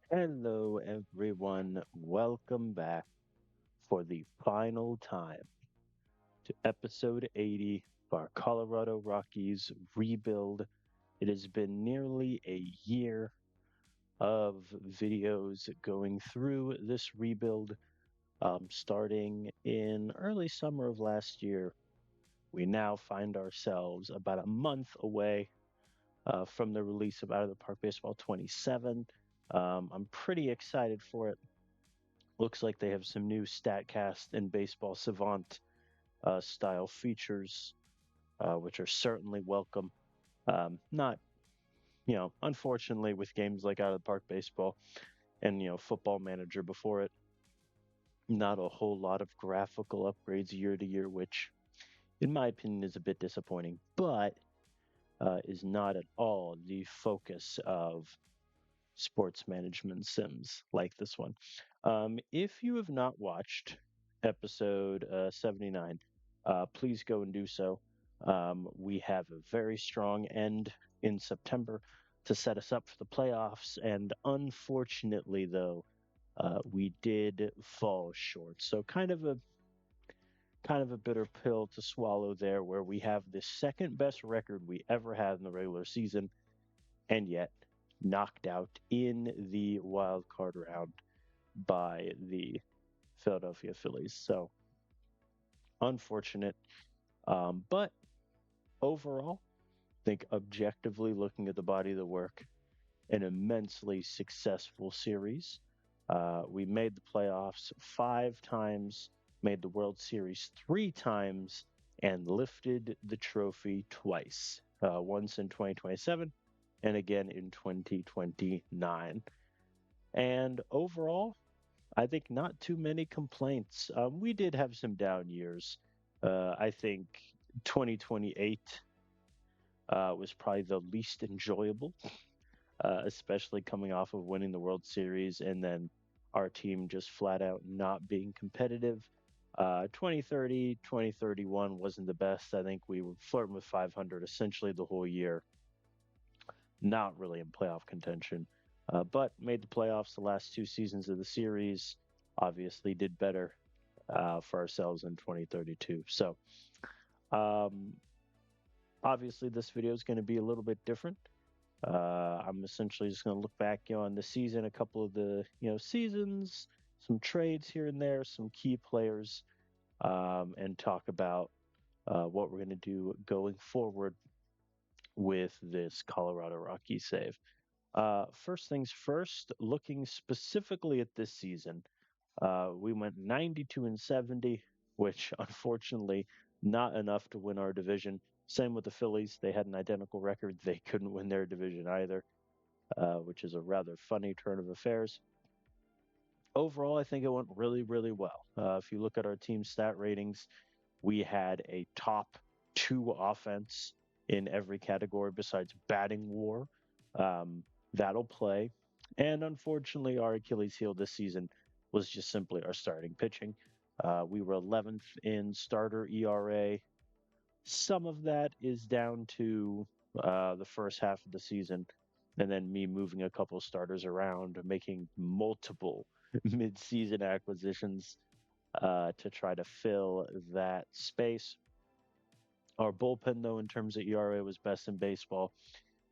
Hello, everyone. Welcome back for the final time to episode 80 of our Colorado Rockies rebuild. It has been nearly a year of videos going through this rebuild, starting in early summer of last year. We now find ourselves about a month away from the release of Out of the Park Baseball 27. I'm pretty excited for it. Looks like they have some new StatCast and Baseball Savant style features, which are certainly welcome. Not, unfortunately, with games like Out of the Park Baseball and, Football Manager before it, not a whole lot of graphical upgrades year to year, which, in my opinion, is a bit disappointing, but is not at all the focus of sports management sims like this one. If you have not watched episode 79, please go and do so. We have a very strong end in September to set us up for the playoffs, and unfortunately, though, we did fall short. So kind of a bitter pill to swallow there, where we have the second best record we ever had in the regular season, and yet knocked out in the wild card round by the Philadelphia Phillies. So unfortunate. But overall, I think objectively looking at the body of the work, an immensely successful series. We made the playoffs 5 times, made the World Series 3 times, and lifted the trophy twice. Once in 2027 and again in 2029. And overall, I think not too many complaints. We did have some down years. I think 2028 was probably the least enjoyable, especially coming off of winning the World Series and then our team just flat out not being competitive. 2030, 2031 wasn't the best. I think we were flirting with 500 essentially the whole year, not really in playoff contention, but made the playoffs the last 2 seasons of the series. Obviously, did better for ourselves in 2032. So, um, obviously, this video is going to be a little bit different. I'm essentially just going to look back, on the season, a couple of the seasons, some trades here and there, some key players, and talk about what we're going to do going forward with this Colorado Rockies save. First things first, looking specifically at this season, we went 92 and 70, which unfortunately not enough to win our division. Same with the Phillies. They had an identical record. They couldn't win their division either, which is a rather funny turn of affairs. Overall, I think it went really, really well. If you look at our team stat ratings, we had a top 2 offense in every category besides batting war. That'll play. And unfortunately, our Achilles heel this season was just simply our starting pitching. We were 11th in starter ERA. Some of that is down to the first half of the season, and then me moving a couple starters around, making multiple mid-season acquisitions to try to fill that space. Our bullpen, though, in terms of ERA, was best in baseball.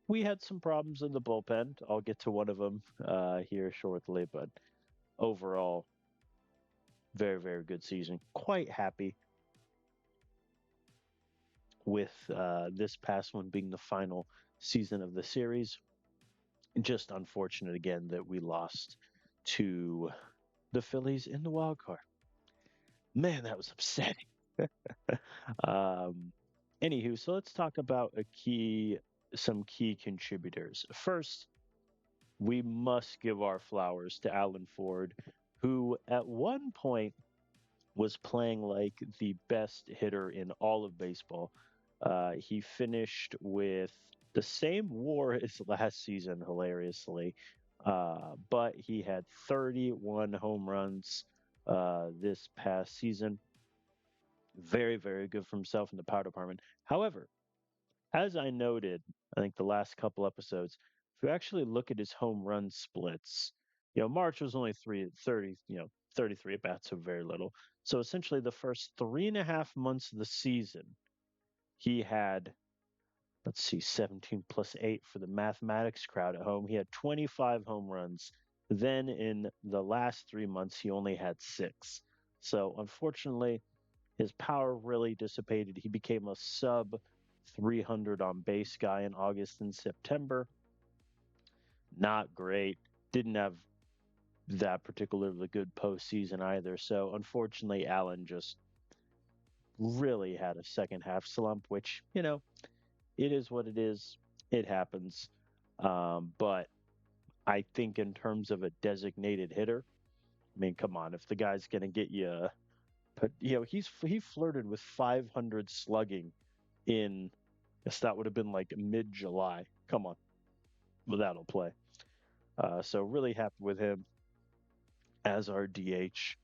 We had some problems in the bullpen. I'll get to one of them here shortly, but overall, very, very good season. Quite happy with this past one being the final season of the series. Just unfortunate again that we lost to the Phillies in the wild card. Man, that was upsetting. um, Anywho, so let's talk about some key contributors. First, we must give our flowers to Alan Ford, who at one point was playing like the best hitter in all of baseball. He finished with the same WAR as last season, hilariously, but he had 31 home runs this past season. Very, very good for himself in the power department. However, as I noted, I think the last couple episodes, if you actually look at his home run splits, March was only 30, 33 at bats, so very little. So essentially, the first 3.5 months of the season, he had, let's see, 17 plus 8 for the mathematics crowd at home. He had 25 home runs. Then in the last 3 months, he only had six. So unfortunately, his power really dissipated. He became a sub 300 on base guy in August and September. Not great. Didn't have that particularly good postseason either. So unfortunately, Allen just really had a second half slump, which, it is what it is. It happens. But I think in terms of a designated hitter, I mean, come on, if the guy's going to get you, but he flirted with 500 slugging in, I guess that would have been like mid-July. Come on, but that'll play. So really happy with him as our DH.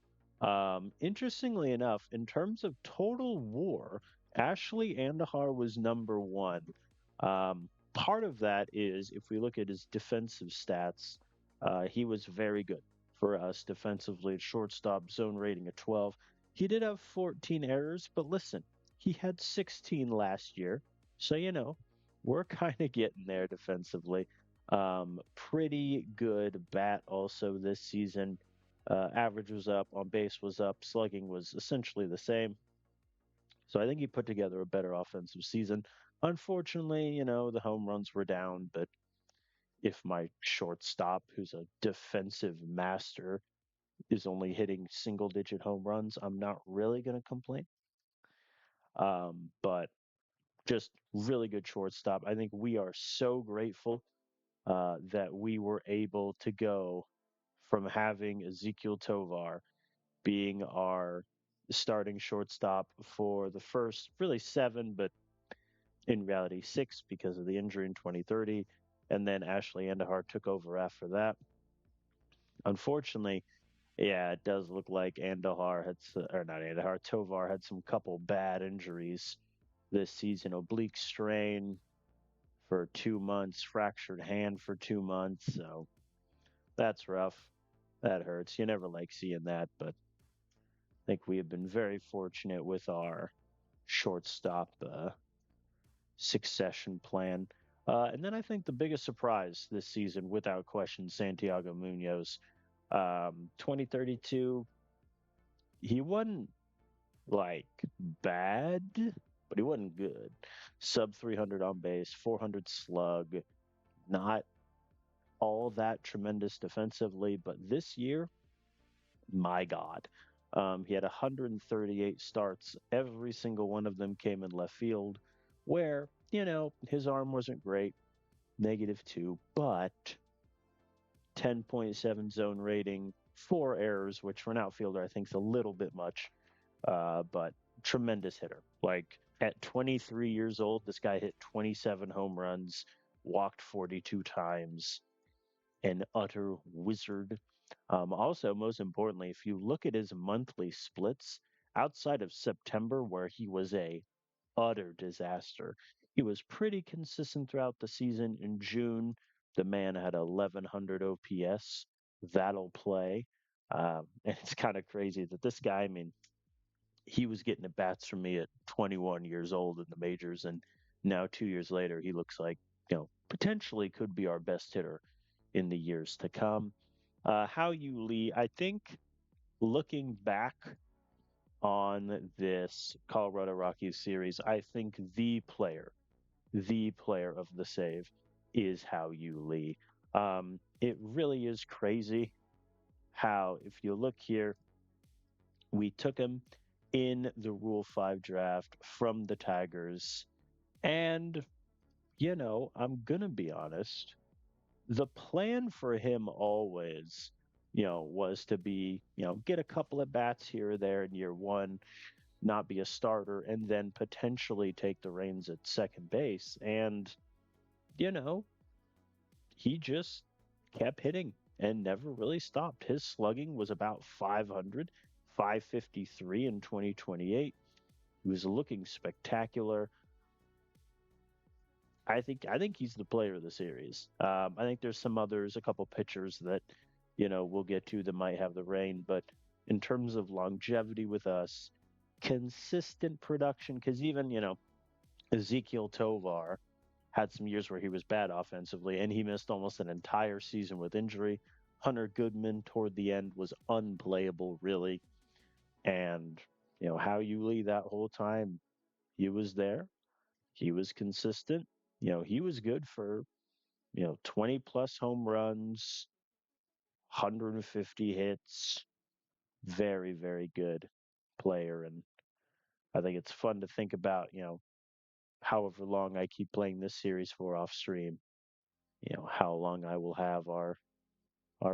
Interestingly enough, in terms of total WAR, Ashley Andahar was number one. Part of that is if we look at his defensive stats, he was very good for us defensively at shortstop, zone rating at 12. He did have 14 errors, but listen, he had 16 last year. So, we're kind of getting there defensively. Pretty good bat also this season. Average was up, on base was up, slugging was essentially the same. So I think he put together a better offensive season. Unfortunately, the home runs were down, but if my shortstop, who's a defensive master, is only hitting single digit home runs, I'm not really going to complain. But just really good shortstop. I think we are so grateful that we were able to go from having Ezekiel Tovar being our starting shortstop for the first really 7, but in reality 6 because of the injury in 2030. And then Ashley Andahar took over after that. Unfortunately, yeah, it does look like Andahar had, or not Andahar, Tovar had some couple bad injuries this season. Oblique strain for 2 months, fractured hand for 2 months. So that's rough. That hurts. You never like seeing that, but I think we have been very fortunate with our shortstop succession plan. And then I think the biggest surprise this season, without question, Santiago Munoz. 2032, he wasn't like bad, but he wasn't good. Sub 300 on base, 400 slug, not all that tremendous defensively, but this year, my God. He had 138 starts. Every single one of them came in left field, where, his arm wasn't great, -2, but 10.7 zone rating, 4 errors, which for an outfielder I think is a little bit much, but tremendous hitter. Like at 23 years old, this guy hit 27 home runs, walked 42 times, an utter wizard. Also, most importantly, if you look at his monthly splits outside of September, where he was a utter disaster, he was pretty consistent throughout the season. In June, the man had 1100 OPS. That'll play. And it's kind of crazy that this guy, I mean, he was getting at bats from me at 21 years old in the majors, and now 2 years later, he looks like potentially could be our best hitter in the years to come. How you lead, I think, looking back on this Colorado Rockies series, I think the player of the save is How You Lee. It really is crazy how, if you look here, we took him in the Rule 5 draft from the Tigers. And, I'm going to be honest, the plan for him always, was to be, get a couple of bats here or there in year one, not be a starter, and then potentially take the reins at second base. And, you know, he just kept hitting and never really stopped. His slugging was about 500, 553 in 2028. He was looking spectacular. I think he's the player of the series. I think there's some others, a couple pitchers that we'll get to that might have the rain. But in terms of longevity with us, consistent production, because even, Ezekiel Tovar had some years where he was bad offensively, and he missed almost an entire season with injury. Hunter Goodman toward the end was unplayable, really. And, how you lead that whole time, he was there. He was consistent. He was good for, 20 plus home runs, 150 hits. Very, very good player. And I think it's fun to think about, however long I keep playing this series for off stream, how long I will have our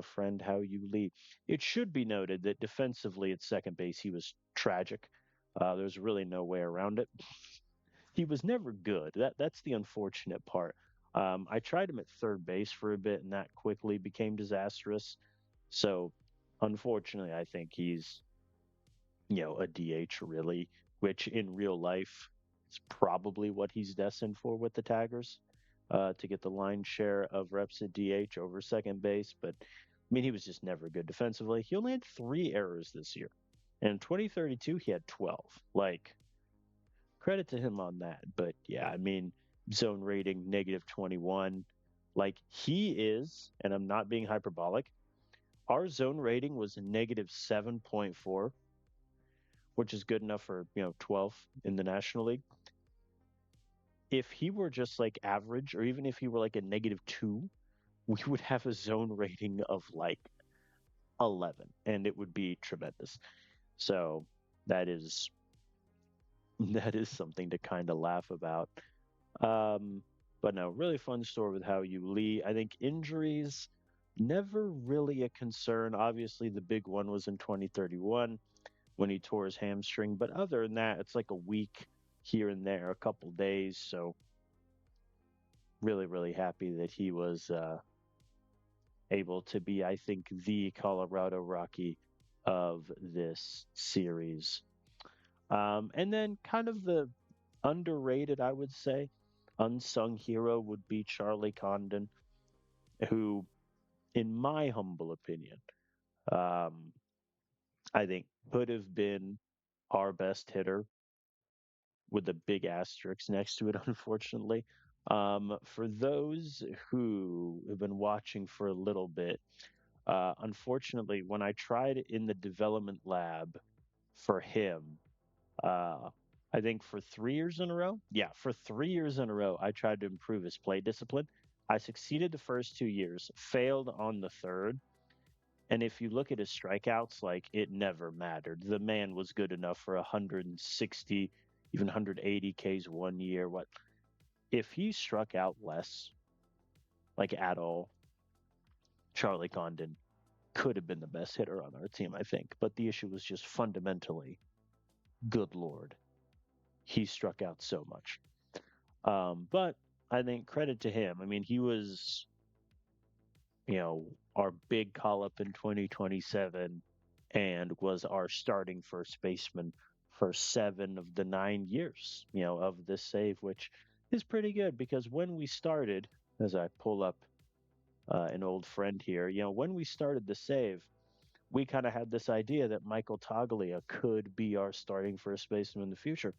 friend How You Lee. It should be noted that defensively at second base, he was tragic. There's really no way around it. He was never good. That's the unfortunate part. I tried him at third base for a bit, and that quickly became disastrous. So, unfortunately, I think he's a DH really, which in real life is probably what he's destined for with the Tigers, to get the line share of reps at DH over second base. But I mean, he was just never good defensively. He only had 3 errors this year. And in 2032, he had 12. Like, credit to him on that. But yeah, I mean, zone rating negative 21. Like, he is, and I'm not being hyperbolic, our zone rating was negative 7.4, which is good enough for 12th in the National League. If he were just like average, or even if he were like a -2, we would have a zone rating of like 11, and it would be tremendous. So that is that is something to kind of laugh about. Um, but no, really fun story with How You Lee. I think injuries never really a concern. Obviously, the big one was in 2031 when he tore his hamstring. But other than that, it's like a week here and there, a couple days. So really, really happy that he was able to be, I think, the Colorado Rocky of this series. And then kind of the underrated, I would say, unsung hero would be Charlie Condon, who, in my humble opinion, um, I think could have been our best hitter with a big asterisk next to it, unfortunately. For those who have been watching for a little bit, unfortunately, when I tried in the development lab for him, uh, I think for 3 years in a row, yeah, for 3 years in a row, I tried to improve his play discipline. I succeeded the first 2 years, failed on the third. And if you look at his strikeouts, like it never mattered. The man was good enough for 160, even 180 Ks one year. What if he struck out less, like at all? Charlie Condon could have been the best hitter on our team, I think. But the issue was just fundamentally, good lord, he struck out so much. But I think credit to him. I mean, he was, our big call up in 2027 and was our starting first baseman for 7 of the 9 years, of this save, which is pretty good because when we started, as I pull up an old friend here, when we started the save, we kind of had this idea that Michael Toglia could be our starting first baseman in the future.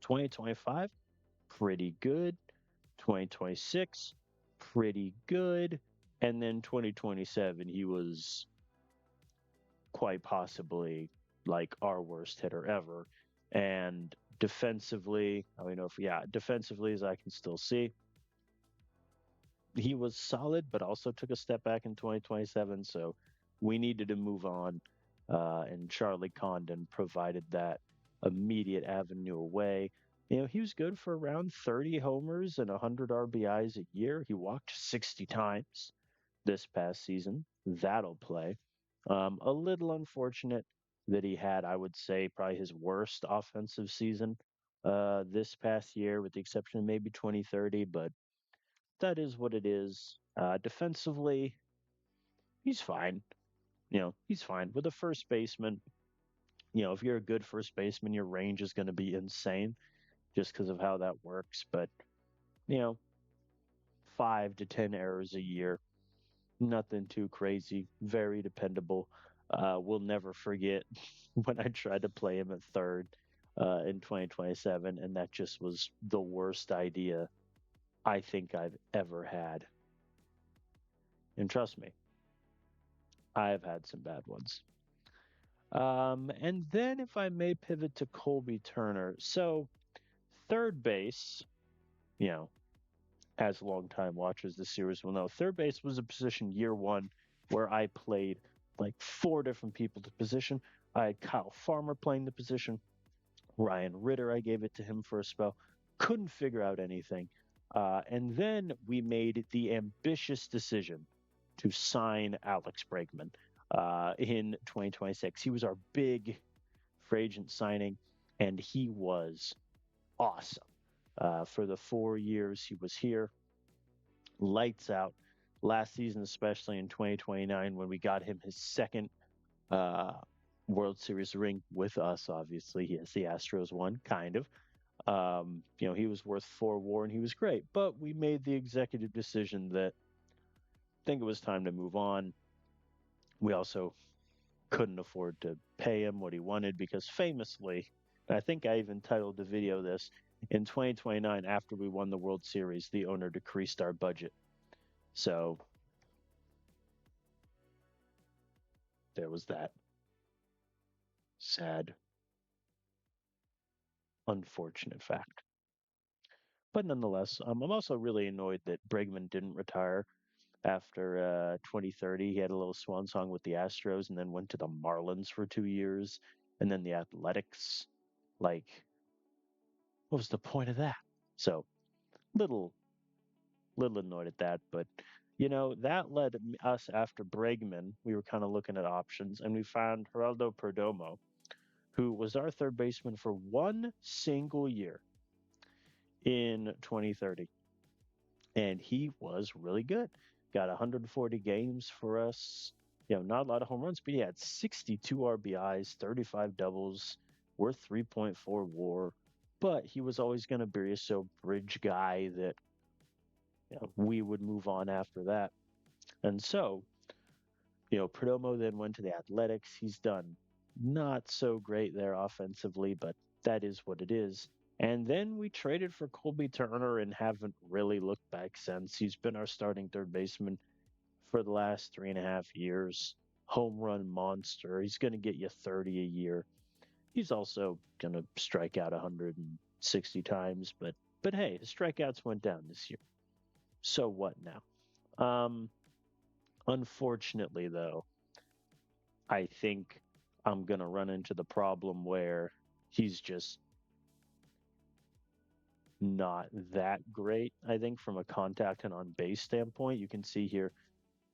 2025, pretty good. 2026, pretty good. And then 2027, he was quite possibly like our worst hitter ever. And defensively, I don't know if, yeah, defensively, as I can still see, he was solid, but also took a step back in 2027. So we needed to move on. And Charlie Condon provided that immediate avenue away. He was good for around 30 homers and 100 RBIs a year. He walked 60 times this past season. That'll play. A little unfortunate that he had, I would say, probably his worst offensive season this past year, with the exception of maybe 2030, but that is what it is. Defensively, he's fine. He's fine. With a first baseman, if you're a good first baseman, your range is going to be insane just because of how that works. But, you know, 5 to 10 errors a year, Nothing too crazy, very dependable. We'll never forget when I tried to play him at third in 2027, and that just was the worst idea I think I've ever had. And trust me, I've had some bad ones. And then, if I may pivot to Colby Turner. So, third base, you know, as longtime watchers of the series will know, third base was a position year one where I played like four different people to position. I had Kyle Farmer playing the position. Ryan Ritter, I gave it to him for a spell. Couldn't figure out anything. And then we made the ambitious decision to sign Alex Bregman in 2026. He was our big free agent signing, and he was awesome. For the 4 years he was here, lights out. Last season, especially in 2029, when we got him his second uh, World Series ring with us, obviously, yes, the Astros won, kind of. He was worth four WAR and he was great, but we made the executive decision that I think it was time to move on. We also couldn't afford to pay him what he wanted because famously, and I think I even titled the video this, in 2029, after we won the World Series, the owner decreased our budget. So there was that sad, unfortunate fact. But nonetheless, I'm also really annoyed that Bregman didn't retire after 2030. He had a little swan song with the Astros and then went to the Marlins for 2 years and then the Athletics. Like, what was the point of that? So, little, little annoyed at that. But, that led us after Bregman. We were kind of looking at options and we found Geraldo Perdomo, who was our third baseman for one single year in 2030. And he was really good. Got 140 games for us. Not a lot of home runs, but he had 62 RBIs, 35 doubles, worth 3.4 WAR. But he was always going to be a so bridge guy that we would move on after that. And so, Perdomo then went to the Athletics. He's done not so great there offensively, but that is what it is. And then we traded for Colby Turner and haven't really looked back since. He's been our starting third baseman for the last 3.5 years. Home run monster. He's going to get you 30 a year. He's also going to strike out 160 times, but hey, his strikeouts went down this year. So what now? Unfortunately, though, I think I'm going to run into the problem where he's just not that great. I think from a contact and on base standpoint, you can see here,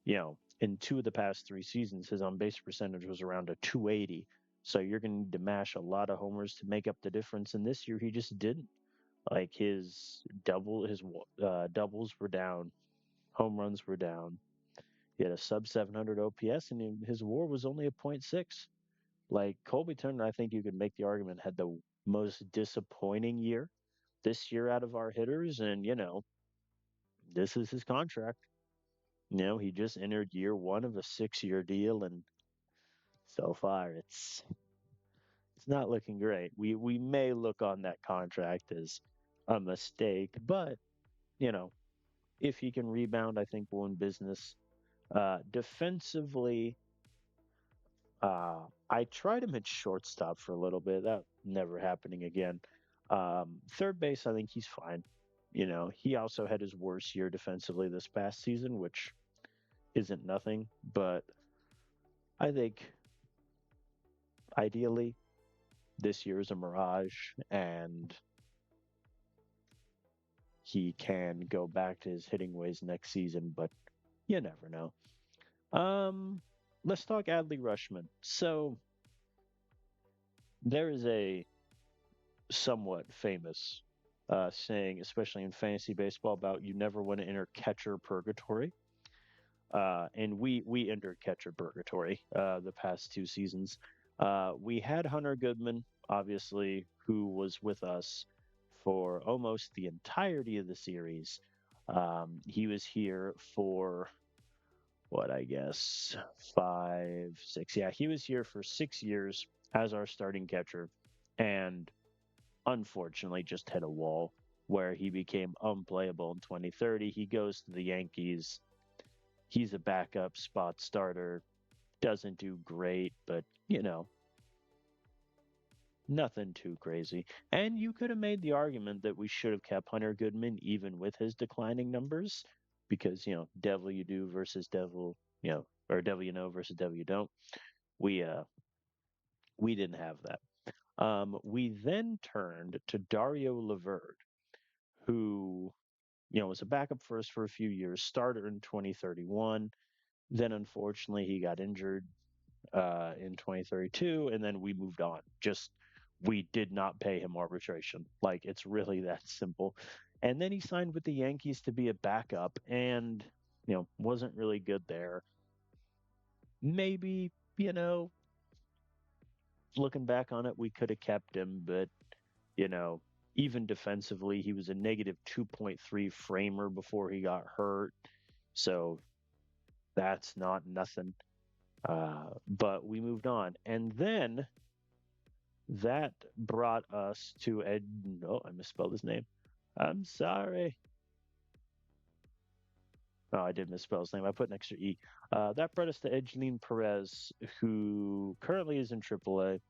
in two of the past three seasons, his on base percentage was around a 280. So you're going to need to mash a lot of homers to make up the difference. And this year, he just didn't. Like his doubles were down, home runs were down. He had a sub 700 OPS, and his WAR was only a point 0.6. Like Colby Turner, I think you could make the argument had the most disappointing year this year out of our hitters, and this is his contract. He just entered year one of a 6-year deal, and so far it's not looking great. We may look on that contract as a mistake, but you know if he can rebound, I think we'll win business. Defensively, I tried him at shortstop for a little bit. That never happening again. Third base, I think he's fine. He also had his worst year defensively this past season, which isn't nothing. But I think ideally, this year is a mirage, and he can go back to his hitting ways next season. But you never know. Let's talk Adley Rushman. So there is a somewhat famous saying, especially in fantasy baseball, about you never want to enter catcher purgatory. And we entered catcher purgatory the past 2 seasons. We had Hunter Goodman, obviously, who was with us for almost the entirety of the series. He was here for what I guess 5, 6. Yeah, he was here for 6 years as our starting catcher, and unfortunately just hit a wall where he became unplayable in 2030. He goes to the Yankees. He's a backup spot starter. Doesn't do great, but nothing too crazy. And you could have made the argument that we should have kept Hunter Goodman even with his declining numbers because, devil you do versus devil, or devil you know versus devil you don't. We didn't have that. We then turned to Dario Laverde, who, was a backup first for a few years, starter in 2031. Then unfortunately he got injured in 2032, and then we moved on. Just we did not pay him arbitration. Like it's really that simple. And then he signed with the Yankees to be a backup, and wasn't really good there. Maybe looking back on it, we could have kept him, but you know, even defensively, he was a negative 2.3 framer before he got hurt. So that's not nothing. But we moved on. And then that brought us to Ed. No, I misspelled his name. I'm sorry. Oh, I did misspell his name. I put an extra E. That brought us to Edgelin Perez, who currently is in AAA.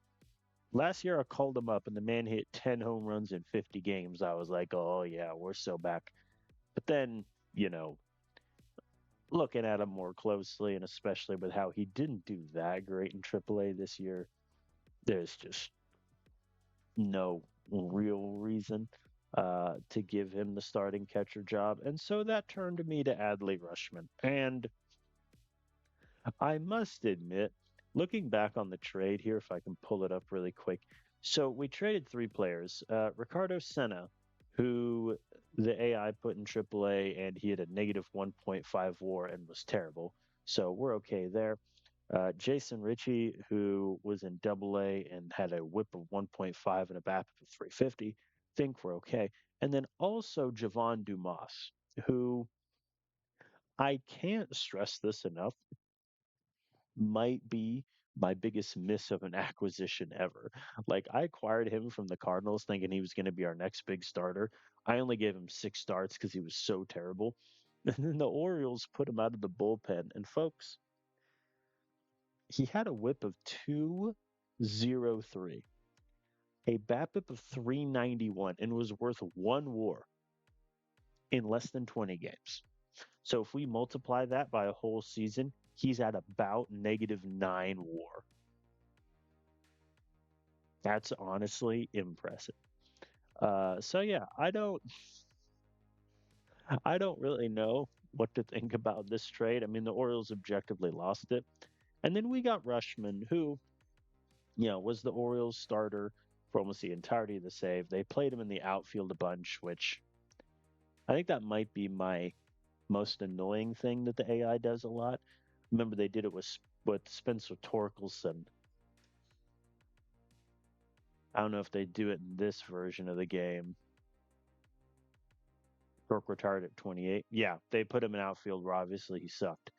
Last year, I called him up, and the man hit 10 home runs in 50 games. I was like, oh, yeah, we're so back. But then, you know, looking at him more closely, and especially with how he didn't do that great in AAA this year, there's just no real reason to give him the starting catcher job. And so that turned me to Adley Rushman. And I must admit, looking back on the trade here, if I can pull it up really quick. So we traded three players. Ricardo Senna, who the AI put in AAA, and he had a negative 1.5 WAR and was terrible. So we're okay there. Jason Ritchie, who was in AA and had a whip of 1.5 and a BAP of 350. Think we're okay. And then also Javon Dumas, who I can't stress this enough, might be my biggest miss of an acquisition ever. Like I acquired him from the Cardinals thinking he was going to be our next big starter. I only gave him 6 starts because he was so terrible. And then the Orioles put him out of the bullpen. And folks, he had a whip of 203, a BABIP of 391, and was worth 1 WAR in less than 20 games. So if we multiply that by a whole season, he's at about -9 WAR. That's honestly impressive. So yeah, I don't really know what to think about this trade. I mean, the Orioles objectively lost it, and then we got Rushman, who was the Orioles starter for almost the entirety of the save. They played him in the outfield a bunch, which I think that might be my most annoying thing that the AI does a lot. Remember, they did it with Spencer Torkelson. I don't know if they do it in this version of the game. Torque retired at 28. Yeah, they put him in outfield where obviously he sucked.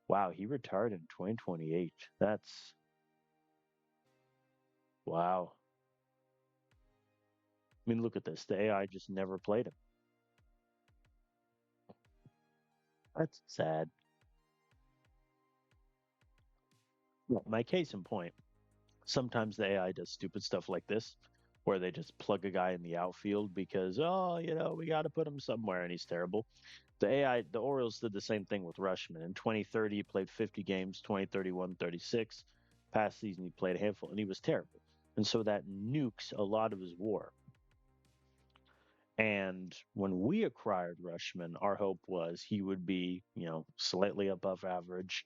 Wow, he retired in 2028. That's wow. I mean, look at this. The AI just never played him. That's sad. Yeah. My case in point, sometimes the AI does stupid stuff like this, where they just plug a guy in the outfield because, oh, we got to put him somewhere and he's terrible. The Orioles did the same thing with Rushman. In 2030, he played 50 games, 2031, 36. Past season, he played a handful and he was terrible. And so that nukes a lot of his WAR. And when we acquired Rushman, our hope was he would be, slightly above average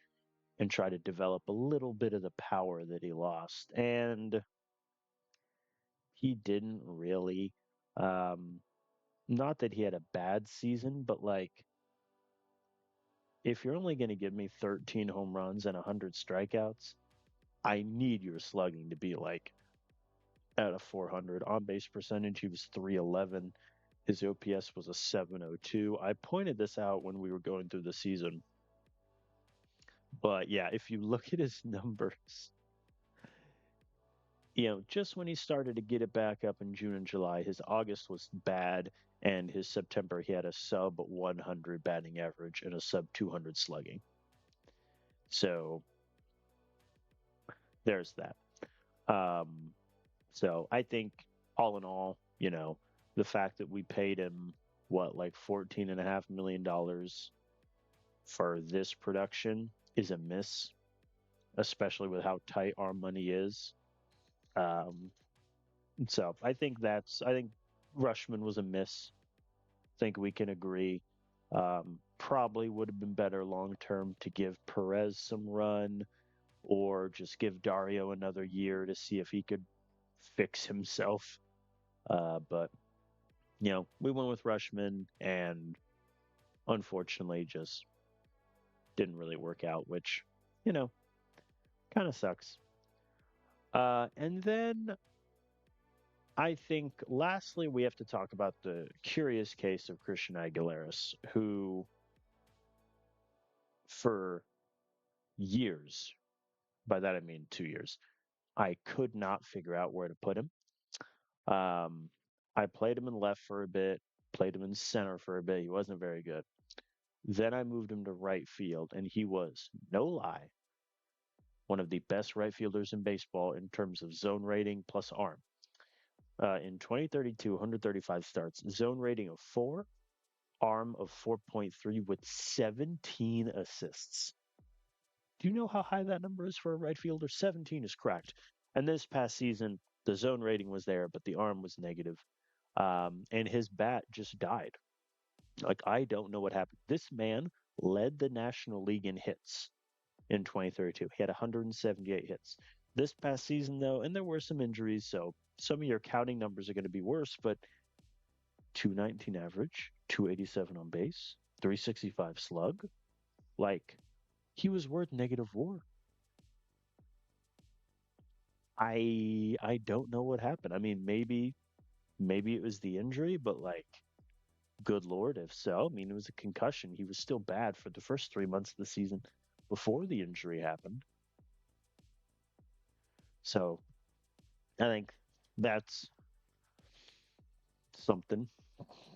and try to develop a little bit of the power that he lost. And he didn't really. Um, Not that he had a bad season, but like if you're only going to give me 13 home runs and 100 strikeouts, I need your slugging to be like at a 400. On base percentage, he was 311. His OPS was a 702. I pointed this out when we were going through the season. But yeah, if you look at his numbers, just when he started to get it back up in June and July, his August was bad, and his September he had a sub 100 batting average and a sub 200 slugging. So there's that. Um, so I think all in all, the fact that we paid him what, like $14.5 million for this production is a miss, especially with how tight our money is. Um, so I think Rushman was a miss. Think we can agree. Probably would have been better long term to give Perez some run or just give Dario another year to see if he could fix himself. But we went with Rushman, and unfortunately, just didn't really work out, which you know kind of sucks. And then I think lastly we have to talk about the curious case of Christian Aguilera, who for years, by that I mean 2 years, I could not figure out where to put him. Um, I played him in left for a bit, played him in center for a bit. He wasn't very good. Then I moved him to right field, and he was, no lie, one of the best right fielders in baseball in terms of zone rating plus arm. In 2032, 135 starts, zone rating of 4, arm of 4.3 with 17 assists. Do you know how high that number is for a right fielder? 17 is cracked. And this past season, the zone rating was there, but the arm was negative. And his bat just died. Like, I don't know what happened. This man led the National League in hits in 2032. He had 178 hits. This past season, though, and there were some injuries, so some of your counting numbers are going to be worse, but 219 average, 287 on base, 365 slug. Like, he was worth negative WAR. I don't know what happened. I mean, maybe it was the injury, but like, good lord, if so, I mean, it was a concussion. He was still bad for the first 3 months of the season before the injury happened. So I think that's something.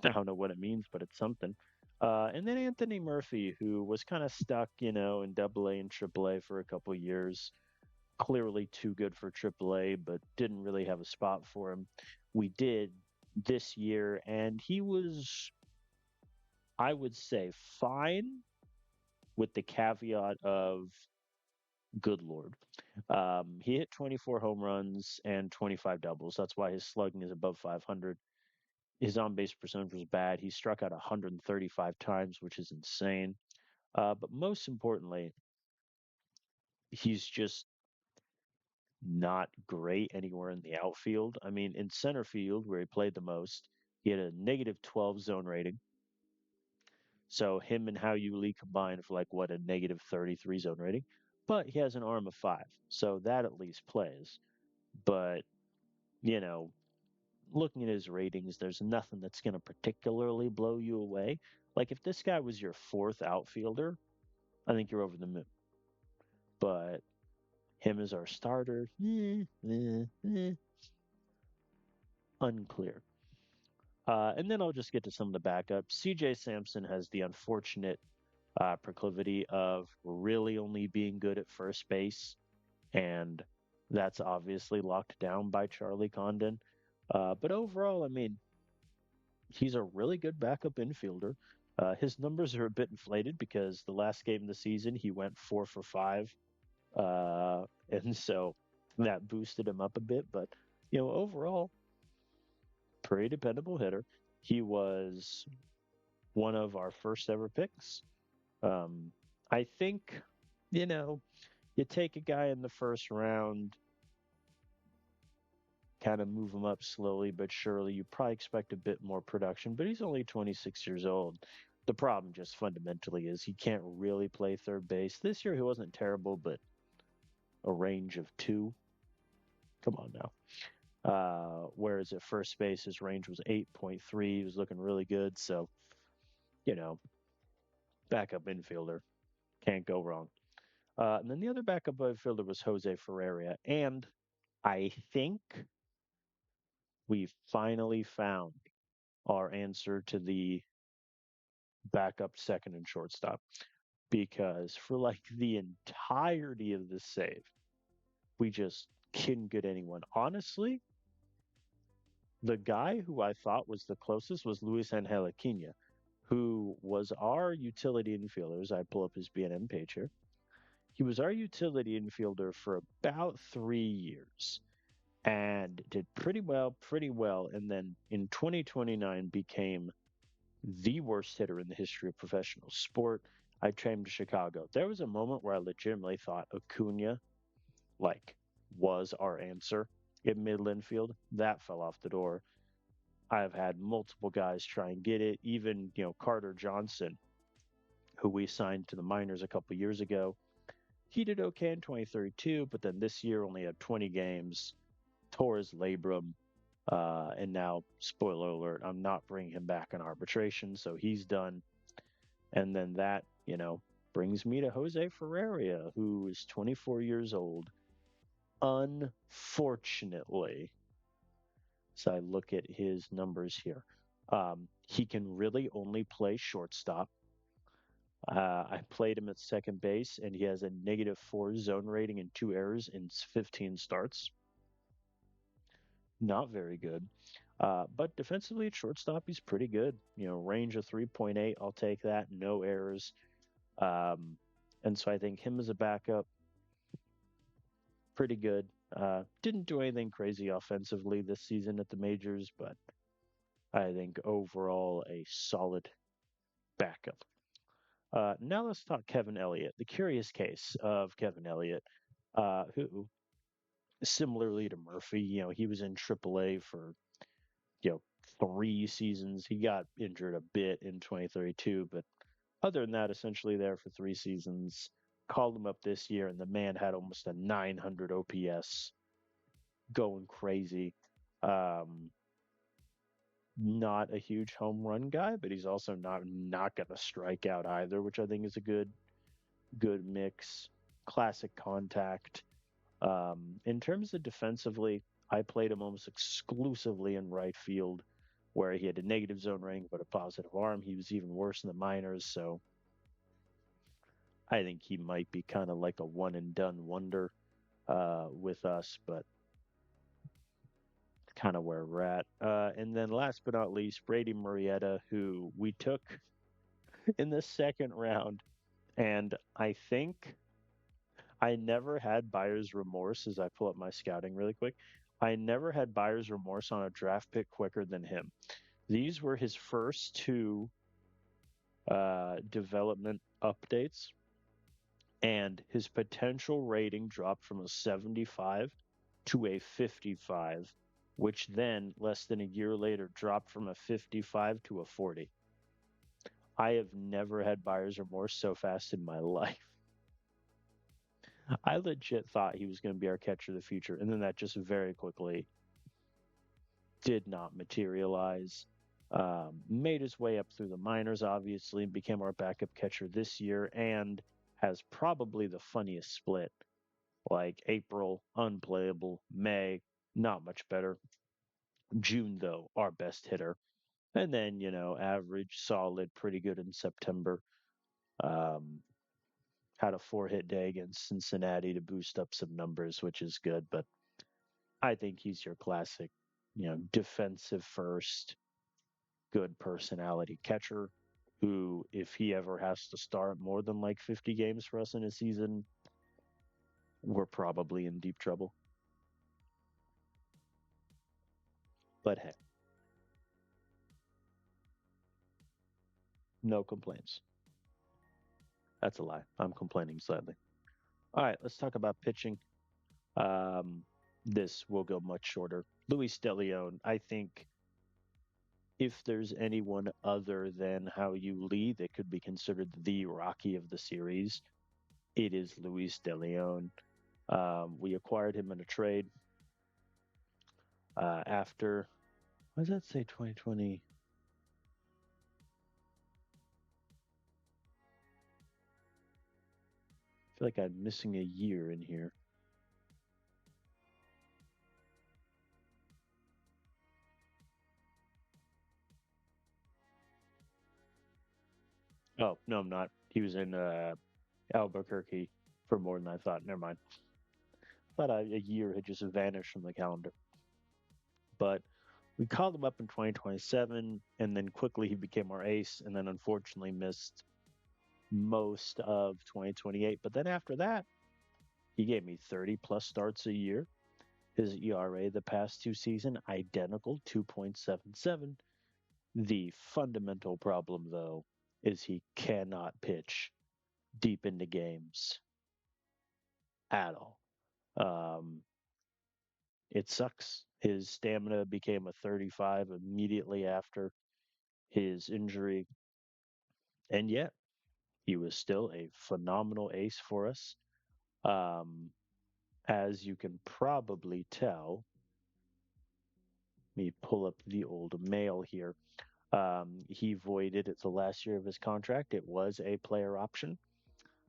I don't know what it means, but it's something. And then Anthony Murphy, who was kind of stuck, in Double A and Triple A for a couple of years, clearly too good for Triple A, but didn't really have a spot for him. We did this year, and he was, I would say, fine with the caveat of good lord. He hit 24 home runs and 25 doubles. That's why his slugging is above 500. His on base percentage was bad. He struck out 135 times, which is insane. But most importantly, he's just not great anywhere in the outfield. I mean, in center field, where he played the most, he had a negative 12 zone rating. So him and How You Lee combined for like what, a negative 33 zone rating. But he has an arm of 5. So that at least plays. But, you know, looking at his ratings, there's nothing that's going to particularly blow you away. Like if this guy was your fourth outfielder, I think you're over the moon. But him as our starter, unclear. And then I'll just get to some of the backups. CJ Sampson has the unfortunate proclivity of really only being good at first base, and that's obviously locked down by Charlie Condon. But overall, I mean, he's a really good backup infielder. His numbers are a bit inflated because the last game of the season he went 4 for 5, and so that boosted him up a bit. But overall, pretty dependable hitter. He was one of our first ever picks. Um, I think, you know, you take a guy in the first round, kind of move him up slowly but surely. You probably expect a bit more production, but he's only 26 years old. The problem just fundamentally is he can't really play third base. This year he wasn't terrible, but a range of 2. Come on now. Whereas at first base, his range was 8.3. He was looking really good. So, you know, backup infielder. Can't go wrong. And then the other backup outfielder was Jose Ferreira. And I think we finally found our answer to the backup second and shortstop because for like the entirety of the save, we just couldn't get anyone. Honestly, the guy who I thought was the closest was Luis Angel Aquina, who was our utility infielder. As I pull up his BNM page here, he was our utility infielder for about 3 years and did pretty well. And then in 2029 became the worst hitter in the history of professional sport. I traded him to Chicago. There was a moment where I legitimately thought Acuna like was our answer in middle infield. That fell off the door. I've had multiple guys try and get it. Even Carter Johnson, who we signed to the minors a couple years ago, he did okay in 2032, but then this year only had 20 games, tore his labrum, and now, spoiler alert, I'm not bringing him back in arbitration, so he's done. And then that, brings me to Jose Ferreira, who is 24 years old. Unfortunately, so I look at his numbers here. He can really only play shortstop. I played him at second base, and he has a -4 zone rating and 2 errors in 15 starts. Not very good. But defensively at shortstop, he's pretty good. Range of 3.8, I'll take that. No errors. And so I think him as a backup, pretty good. Didn't do anything crazy offensively this season at the majors, but I think overall a solid backup. Now let's talk Kevin Elliott, the curious case of Kevin Elliott, who similarly to Murphy, he was in AAA for you know 3 seasons. He got injured a bit in 2032, but other than that, essentially there for 3 seasons. Called him up this year, and the man had almost a 900 OPS, going crazy. Um, Not a huge home run guy, but he's also not going to strike out either, which I think is a good mix. Classic contact. In terms of defensively, I played him almost exclusively in right field, where he had a negative zone rating but a positive arm. He was even worse in the minors, so I think he might be kind of like a one and done wonder with us, but kind of where we're at. And then last but not least, Brady Murrieta, who we took in the second round. And I think I never had buyer's remorse as I pull up my scouting really quick. I never had buyer's remorse on a draft pick quicker than him. These were his first two development updates, and his potential rating dropped from a 75 to a 55, which then, less than a year later, dropped from a 55 to a 40. I have never had buyer's remorse so fast in my life. I legit thought he was going to be our catcher of the future, and then that just very quickly did not materialize. Made his way up through the minors, obviously, and became our backup catcher this year, and has probably the funniest split. Like April, unplayable. May, not much better. June, though, our best hitter. And then, average, solid, pretty good in September. Um, had a 4-hit day against Cincinnati to boost up some numbers, which is good. But I think he's your classic, defensive first, good personality catcher who, if he ever has to start more than like 50 games for us in a season, we're probably in deep trouble. But hey, no complaints. That's a lie. I'm complaining slightly. All right, let's talk about pitching. Um, this will go much shorter. Luis DeLeon, I think if there's anyone other than How You Lee that could be considered the Rocky of the series, it is Luis DeLeon. We acquired him in a trade after, what does that say, 2020? I feel like I'm missing a year in here. Oh, no, I'm not. He was in Albuquerque for more than I thought. Never mind. Thought a year had just vanished from the calendar. But we called him up in 2027, and then quickly he became our ace, and then unfortunately missed most of 2028. But then after that, he gave me 30 plus starts a year. His ERA the past two seasons identical, 2.77. The fundamental problem, though, is he cannot pitch deep into games at all. Um, it sucks. His stamina became a 35 immediately after his injury, and yet he was still a phenomenal ace for us. Um, as you can probably tell, let me pull up the old mail here. He voided it the last year of his contract. It was a player option,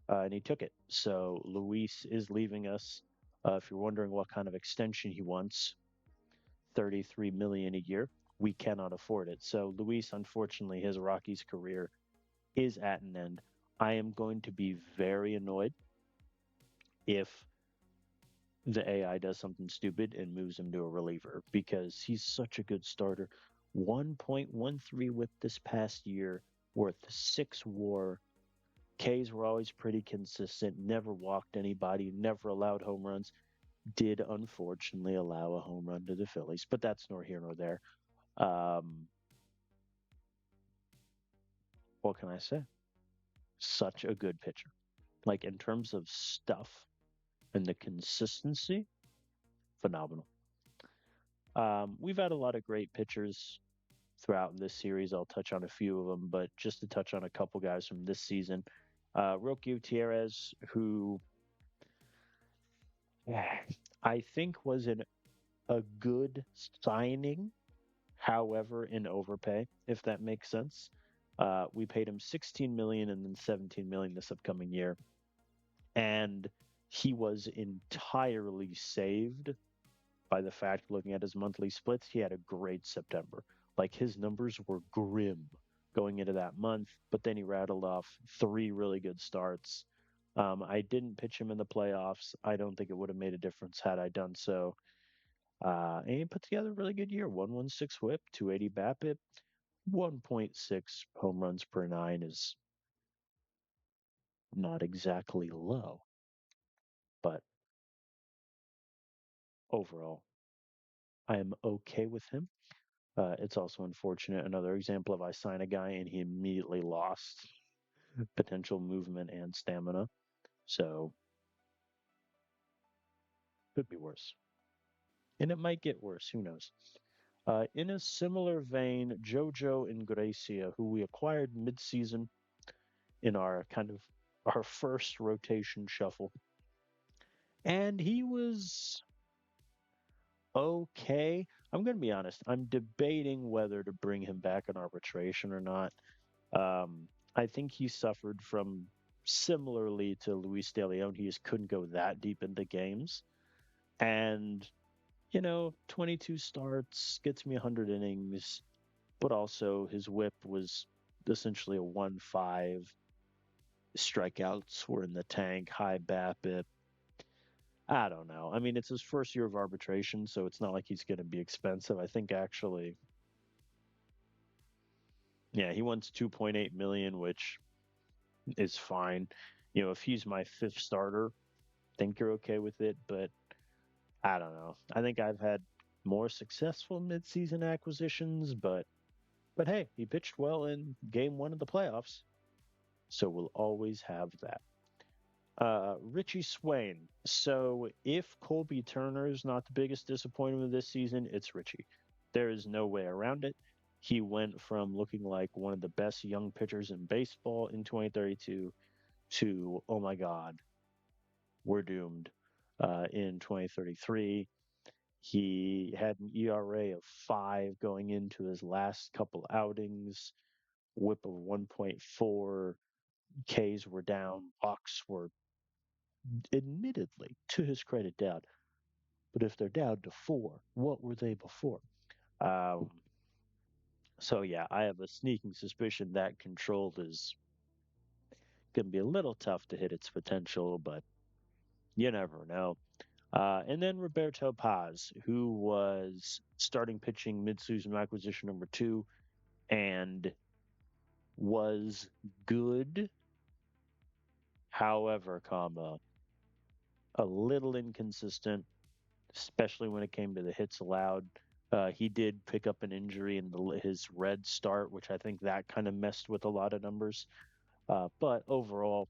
and he took it. So Luis is leaving us. If you're wondering what kind of extension he wants, 33 million a year. We cannot afford it. So Luis, unfortunately, his Rockies career is at an end. I am going to be very annoyed if the AI does something stupid and moves him to a reliever because he's such a good starter. 1.13 whip this past year, worth 6 WAR. Ks were always pretty consistent, never walked anybody, never allowed home runs. Did unfortunately allow a home run to the Phillies, but that's nor here nor there. Um, what can I say? Such a good pitcher. Like in terms of stuff and the consistency, phenomenal. We've had a lot of great pitchers throughout this series. I'll touch on a few of them, but just to touch on a couple guys from this season. Roque Gutierrez, who I think was a good signing, however, in overpay, if that makes sense. We paid him 16 million and then 17 million this upcoming year, and he was entirely saved by the fact, looking at his monthly splits, he had a great September. Like his numbers were grim going into that month, but then he rattled off three really good starts. I didn't pitch him in the playoffs. I don't think it would have made a difference had I done so. And he put together a really good year 116 whip, 280 BAPIP, 1.6 home runs per nine is not exactly low, but overall, I am okay with him. It's also unfortunate. Another example of I sign a guy and he immediately lost potential movement and stamina. So could be worse. And it might get worse. Who knows? In a similar vein, Jojo Ingracia, who we acquired midseason in our kind of our first rotation shuffle. And he was okay. I'm going to be honest. I'm debating whether to bring him back in arbitration or not. I think he suffered from similarly to Luis De Leon. He just couldn't go that deep into games. And, 22 starts, gets me 100 innings, but also his whip was essentially a 1.5. Strikeouts were in the tank, high BABIP. I don't know. I mean, it's his first year of arbitration, so it's not like he's going to be expensive. I think actually, yeah, he wants 2.8 million, which is fine. If he's my fifth starter, I think you're okay with it, but I don't know. I think I've had more successful midseason acquisitions, but hey, he pitched well in game one of the playoffs, so we'll always have that. Richie Swain. So if Colby Turner is not the biggest disappointment of this season, it's Richie. There is no way around it. He went from looking like one of the best young pitchers in baseball in 2032 to, oh my God, we're doomed in 2033. He had an ERA of 5 going into his last couple outings, whip of 1.4, Ks were down, walks were admittedly, to his credit, down. But if they're down to four, what were they before? Um, so yeah, I have a sneaking suspicion that control is going to be a little tough to hit its potential, but you never know. And then Roberto Paz, who was starting pitching mid-season acquisition number two and was good, however, comma, a little inconsistent, especially when it came to the hits allowed. He did pick up an injury in his red start, which I think that kind of messed with a lot of numbers. But overall,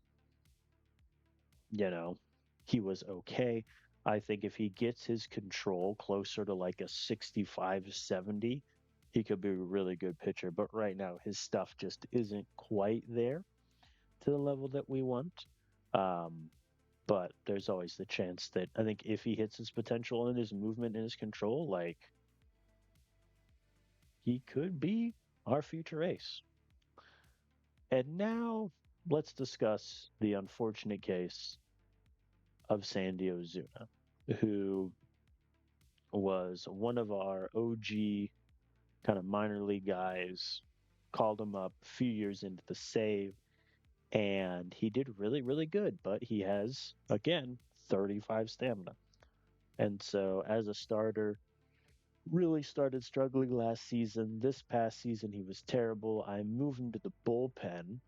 you know, he was okay. I think if he gets his control closer to like a 65, 70, he could be a really good pitcher. But right now, his stuff just isn't quite there to the level that we want. Um, but there's always the chance that I think if he hits his potential and his movement and his control, like he could be our future ace. And now let's discuss the unfortunate case of Sandy Ozuna, who was one of our OG kind of minor league guys, called him up a few years into the save, and he did really, really good. But he has, again, 35 stamina. And so as a starter, really started struggling last season. This past season, he was terrible. I moved him to the bullpen.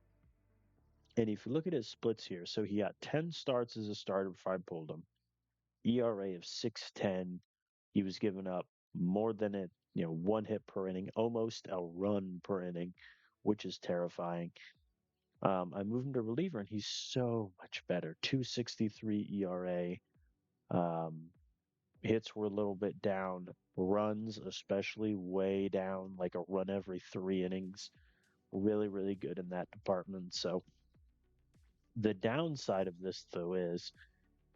And if you look at his splits here, so he got 10 starts as a starter before I pulled him. ERA of 6.10. He was giving up more than one hit per inning, almost a run per inning, which is terrifying. I moved him to reliever, and he's so much better. 2.63 ERA. Um, Hits were a little bit down. Runs, especially, way down, like a run every 3 innings. Really, really good in that department. So the downside of this, though, is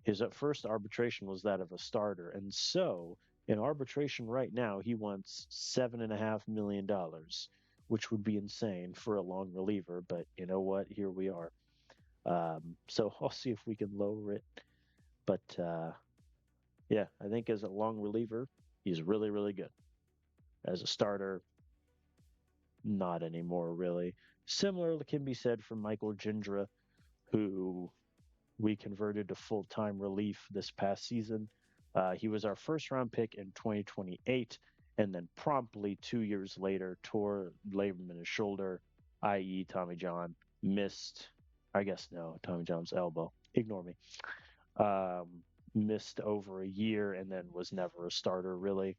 his at first arbitration was that of a starter. And so in arbitration right now, he wants $7.5 million, which would be insane for a long reliever. But you know what? Here we are. So I'll see if we can lower it. But yeah, I think as a long reliever, he's really, really good. As a starter, not anymore, really. Similar can be said for Michael Gindra, who we converted to full time relief this past season. He was our first round pick in 2028, and then promptly 2 years later tore labrum in his shoulder, i.e., Tommy John. Missed, I guess, no, Tommy John's elbow. Ignore me. Um, Missed over a year and then was never a starter, really.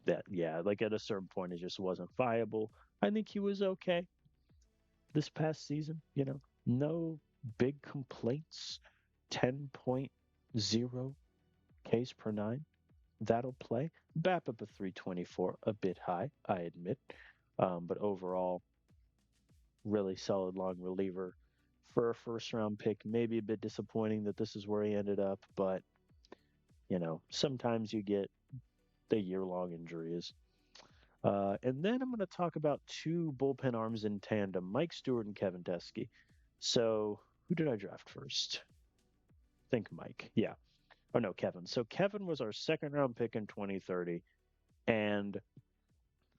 That, yeah, like at a certain point, it just wasn't viable. I think he was okay this past season. No big complaints. 10.0 Ks per nine. That'll play. BAPIP of 324, a bit high, I admit. But overall, really solid long reliever for a first round pick. Maybe a bit disappointing that this is where he ended up, but sometimes you get the year long injuries. And then I'm going to talk about two bullpen arms in tandem, Mike Stewart and Kevin Teskey. So who did I draft first? I think Mike. Yeah. Oh no, Kevin. So Kevin was our second round pick in 2030, and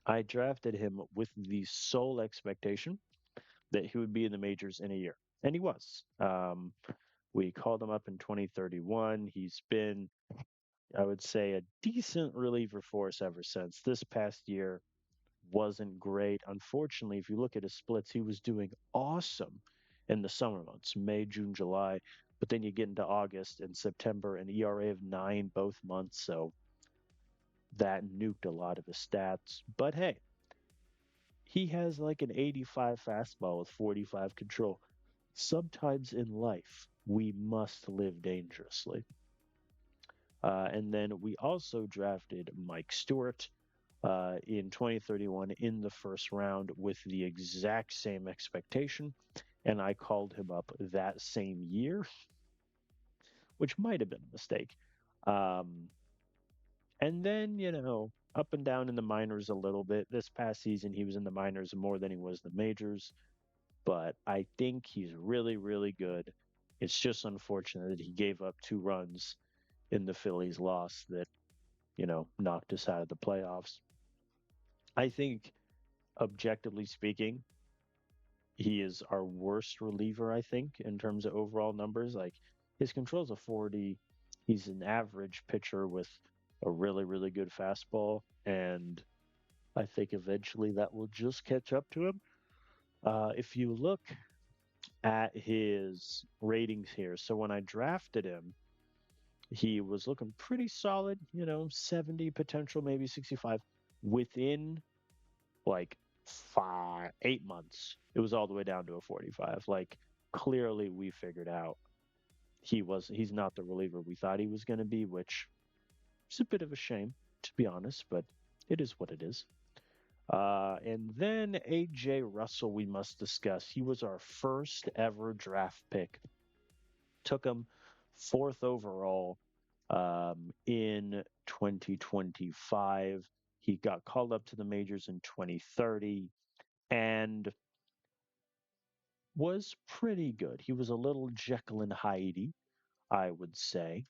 I drafted him with the sole expectation that he would be in the majors in a year, and he was. We called him up in 2031. He's been, I would say, a decent reliever for us ever since. This past year wasn't great. Unfortunately, if you look at his splits, he was doing awesome in the summer months, May, June, July. But then you get into August and September, an ERA of 9 both months. So that nuked a lot of his stats. But hey, he has like an 85 fastball with 45 control. Sometimes in life, we must live dangerously. And then we also drafted Mike Stewart in 2031 in the first round with the exact same expectation. And I called him up that same year, which might have been a mistake. Um, and then, up and down in the minors a little bit. This past season, he was in the minors more than he was the majors, but I think he's really, really good It's just unfortunate that he gave up 2 runs in the Phillies loss that, knocked us out of the playoffs. I think, objectively speaking, he is our worst reliever, I think, in terms of overall numbers. Like his control's a 40. He's an average pitcher with a really, really good fastball. And I think eventually that will just catch up to him. If you look at his ratings here, so when I drafted him, he was looking pretty solid, 70 potential, maybe 65. Within like 8 months, it was all the way down to a 45. Like clearly we figured out he's not the reliever we thought he was going to be, which is a bit of a shame, to be honest, but it is what it is. And then AJ Russell, we must discuss. He was our first ever draft pick. Took him fourth overall in 2025. He got called up to the majors in 2030 and was pretty good. He was a little Jekyll and Hyde, I would say.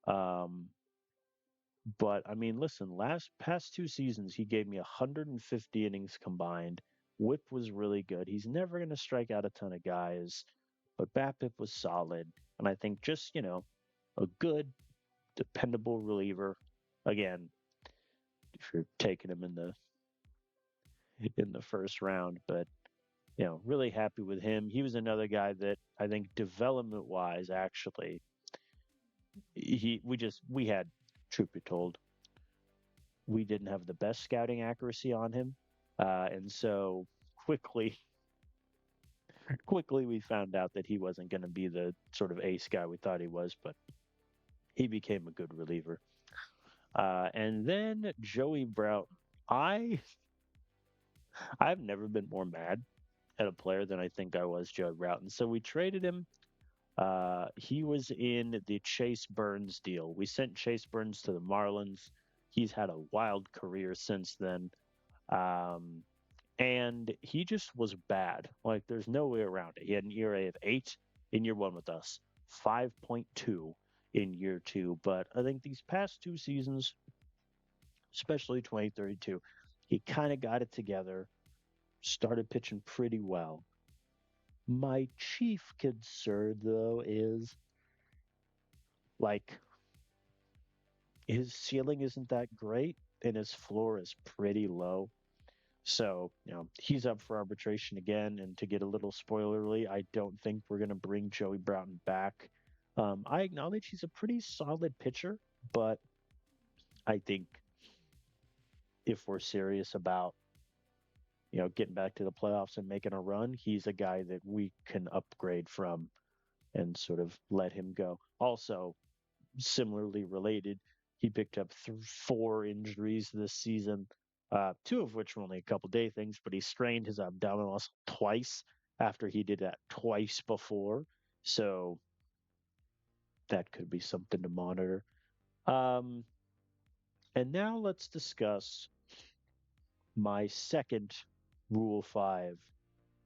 Um, but I mean, listen, last past 2 seasons, he gave me 150 innings combined. Whip was really good. He's never going to strike out a ton of guys, but BABIP was solid. And I think just, a good, dependable reliever. Again, if you're taking him in the first round, but really happy with him. He was another guy that I think development wise, actually, we had, truth be told, we didn't have the best scouting accuracy on him, and so quickly, quickly we found out that he wasn't going to be the sort of ace guy we thought he was, but he became a good reliever. And then Joey Brown, I I've never been more mad at a player than I think I was Joey Broughton. So we traded him. He was in the Chase Burns deal. We sent Chase Burns to the Marlins. He's had a wild career since then. Um, and he just was bad. Like, there's no way around it. He had an ERA of 8 in year 1 with us, 5.2 in year 2. But I think these past 2 seasons, especially 2032, he kind of got it together, started pitching pretty well. My chief concern, though, is like his ceiling isn't that great and his floor is pretty low. So, he's up for arbitration again. And to get a little spoilerly, I don't think we're going to bring Joey Broughton back. I acknowledge he's a pretty solid pitcher, but I think if we're serious about, getting back to the playoffs and making a run, he's a guy that we can upgrade from and sort of let him go. Also, similarly related, he picked up 4 injuries this season, 2 of which were only a couple day things, but he strained his abdominal muscle twice after he did that twice before. So that could be something to monitor. Um, and now let's discuss my second Rule 5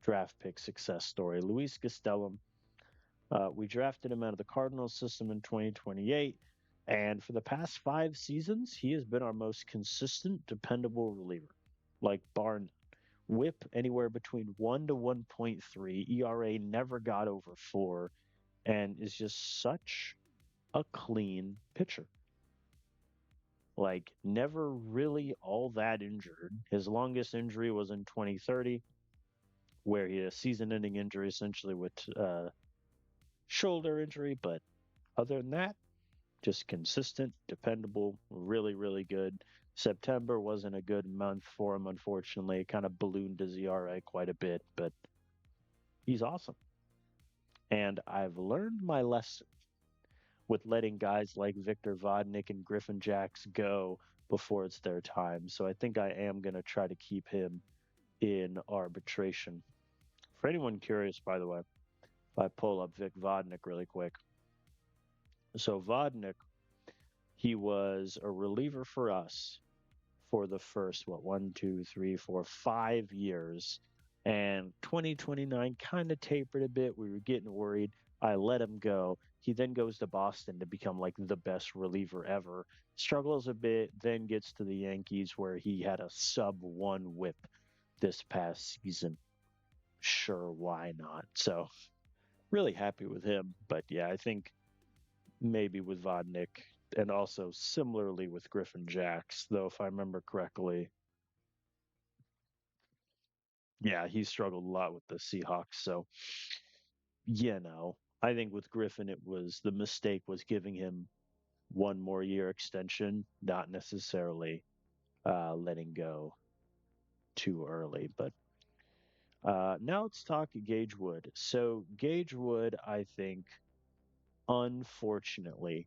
draft pick success story, Luis Gastelum. We drafted him out of the Cardinals system in 2028. And for the past 5 seasons, he has been our most consistent, dependable reliever. Like bar none. Whip anywhere between 1 to 1.3. ERA never got over 4. And is just such a clean pitcher. Like, never really all that injured. His longest injury was in 2030, where he had a season ending injury essentially with shoulder injury. But other than that, just consistent, dependable, really, really good. September wasn't a good month for him, unfortunately. It kind of ballooned his ERA quite a bit, but he's awesome. And I've learned my lesson with letting guys like Victor Vodnik and Griffin Jacks go before it's their time. So I think I am going to try to keep him in arbitration. For anyone curious, by the way, if I pull up Vic Vodnik really quick. So Vodnik, he was a reliever for us for the first, 5 years. And 2029 kind of tapered a bit. We were getting worried. I let him go. He then goes to Boston to become like the best reliever ever. Struggles a bit, then gets to the Yankees where he had a sub one whip this past season. Sure, why not? So really happy with him. But yeah, I think maybe with Vodnik and also similarly with Griffin Jacks, though if I remember correctly, yeah, he struggled a lot with the Seahawks. So I think with Griffin, it was the mistake was giving him one more year extension, not necessarily letting go too early. But now let's talk Gage Wood. So Gage Wood, I think, unfortunately,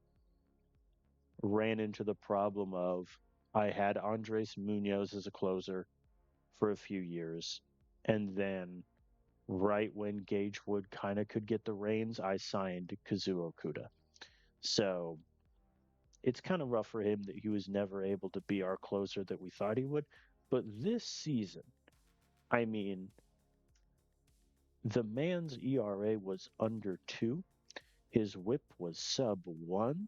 ran into the problem of I had Andres Munoz as a closer for a few years, and then right when Gage Wood kind of could get the reins, I signed Kazuo Okuda. So it's kind of rough for him that he was never able to be our closer that we thought he would. But this season, I mean, the man's ERA was under two. His whip was sub one.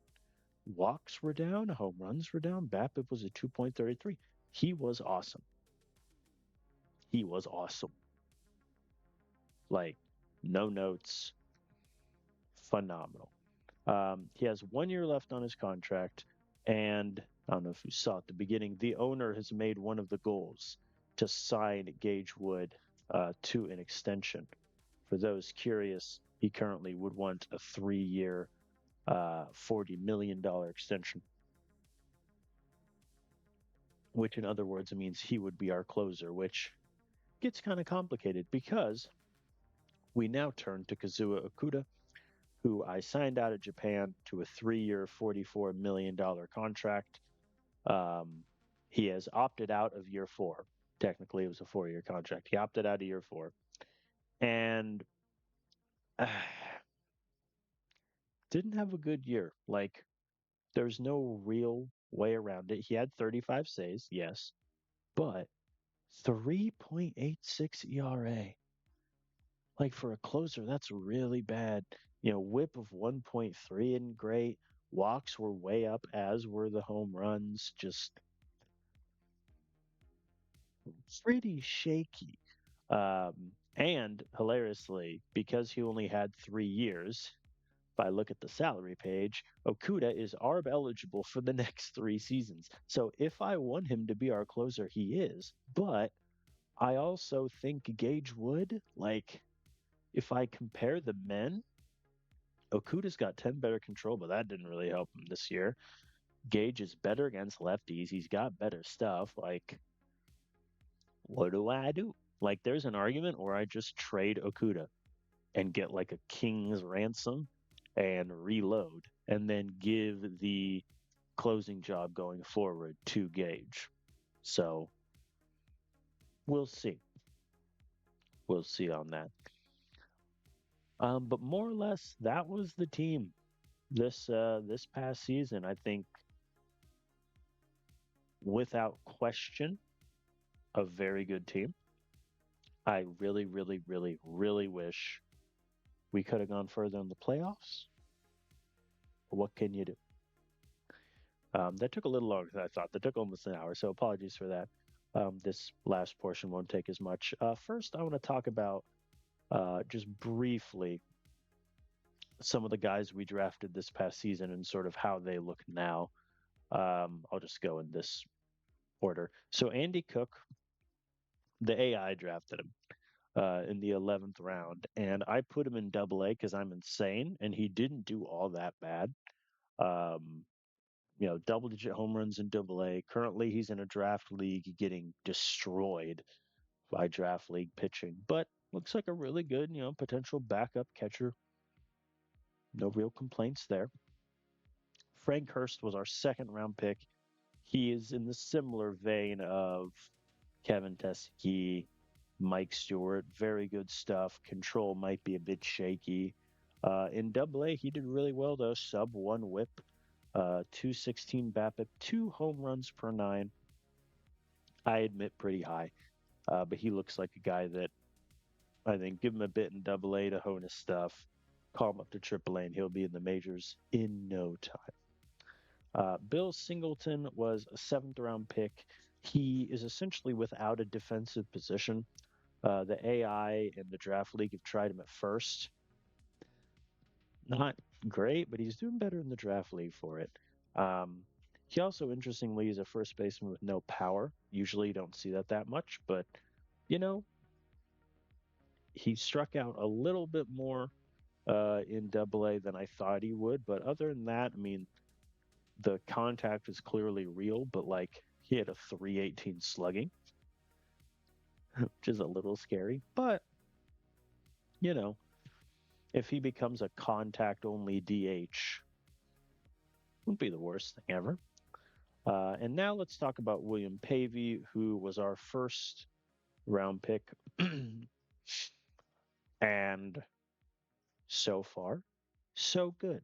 Walks were down. Home runs were down. BABIP was at 2.33. He was awesome. He was awesome. Like, no notes. Phenomenal. He has 1 year left on his contract. And I don't know if you saw at the beginning, the owner has made one of the goals to sign Gage Wood to an extension. For those curious, he currently would want a 3 year, $40 million extension, which in other words means he would be our closer, which gets kind of complicated because we now turn to Kazuo Okuda, who I signed out of Japan to a 3 year, $44 million contract. Um, he has opted out of year four. Technically, it was a 4 year contract. He opted out of year four. And didn't have a good year. Like, there's no real way around it. He had 35 saves, yes, but 3.86 ERA. Like, for a closer, that's really bad. Whip of 1.3 isn't great. Walks were way up, as were the home runs. Just pretty shaky. And hilariously, because he only had 3 years, if I look at the salary page, Okuda is ARB eligible for the next 3 seasons. So if I want him to be our closer, he is. But I also think Gage Wood, like, if I compare the men, Okuda's got 10 better control, but that didn't really help him this year. Gage is better against lefties. He's got better stuff. Like, what do I do? Like, there's an argument where I just trade Okuda and get like a king's ransom and reload and then give the closing job going forward to Gage. So we'll see. We'll see on that. But more or less, that was the team this past season. I think, without question, a very good team. I really, really, really, really wish we could have gone further in the playoffs. What can you do? That took a little longer than I thought. That took almost an hour, so apologies for that. This last portion won't take as much. First, I want to talk about just briefly some of the guys we drafted this past season and sort of how they look now. I'll just go in this order. So Andy Cook, the AI drafted him in the 11th round, and I put him in Double A because I'm insane, and he didn't do all that bad. Um, double-digit home runs in Double A. Currently, he's in a draft league getting destroyed by draft league pitching, but looks like a really good, potential backup catcher. No real complaints there. Frank Hurst was our second round pick. He is in the similar vein of Kevin Teskey, Mike Stewart. Very good stuff. Control might be a bit shaky. In Double A, he did really well though. Sub one WHIP, 216 BABIP, 2 home runs per 9. I admit pretty high, but he looks like a guy that I think give him a bit in Double A to hone his stuff. Call him up to AAA, and he'll be in the majors in no time. Bill Singleton was a seventh round pick. He is essentially without a defensive position. The AI and the draft league have tried him at first. Not great, but he's doing better in the draft league for it. Um, he also, interestingly, is a first baseman with no power. Usually, you don't see that much, but you know, he struck out a little bit more in Double A than I thought he would. But other than that, I mean, the contact was clearly real, but like he had a 318 slugging, which is a little scary. But, you know, if he becomes a contact only DH, wouldn't be the worst thing ever. And now let's talk about William Pavey, who was our first round pick. And so far, so good.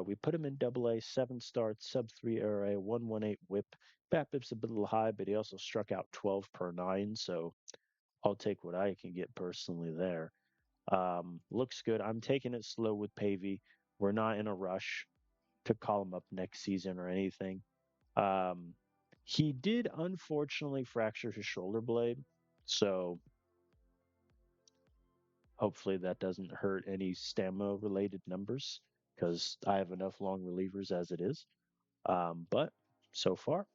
We put him in Double A, 7 starts, sub 3 ERA, 1.18 WHIP. BABIP's a little high, but he also struck out 12 per nine, so I'll take what I can get personally there. Looks good. I'm taking it slow with Pavey. We're not in a rush to call him up next season or anything. Um, he did unfortunately fracture his shoulder blade, so hopefully that doesn't hurt any stamina related numbers because I have enough long relievers as it is. But so far,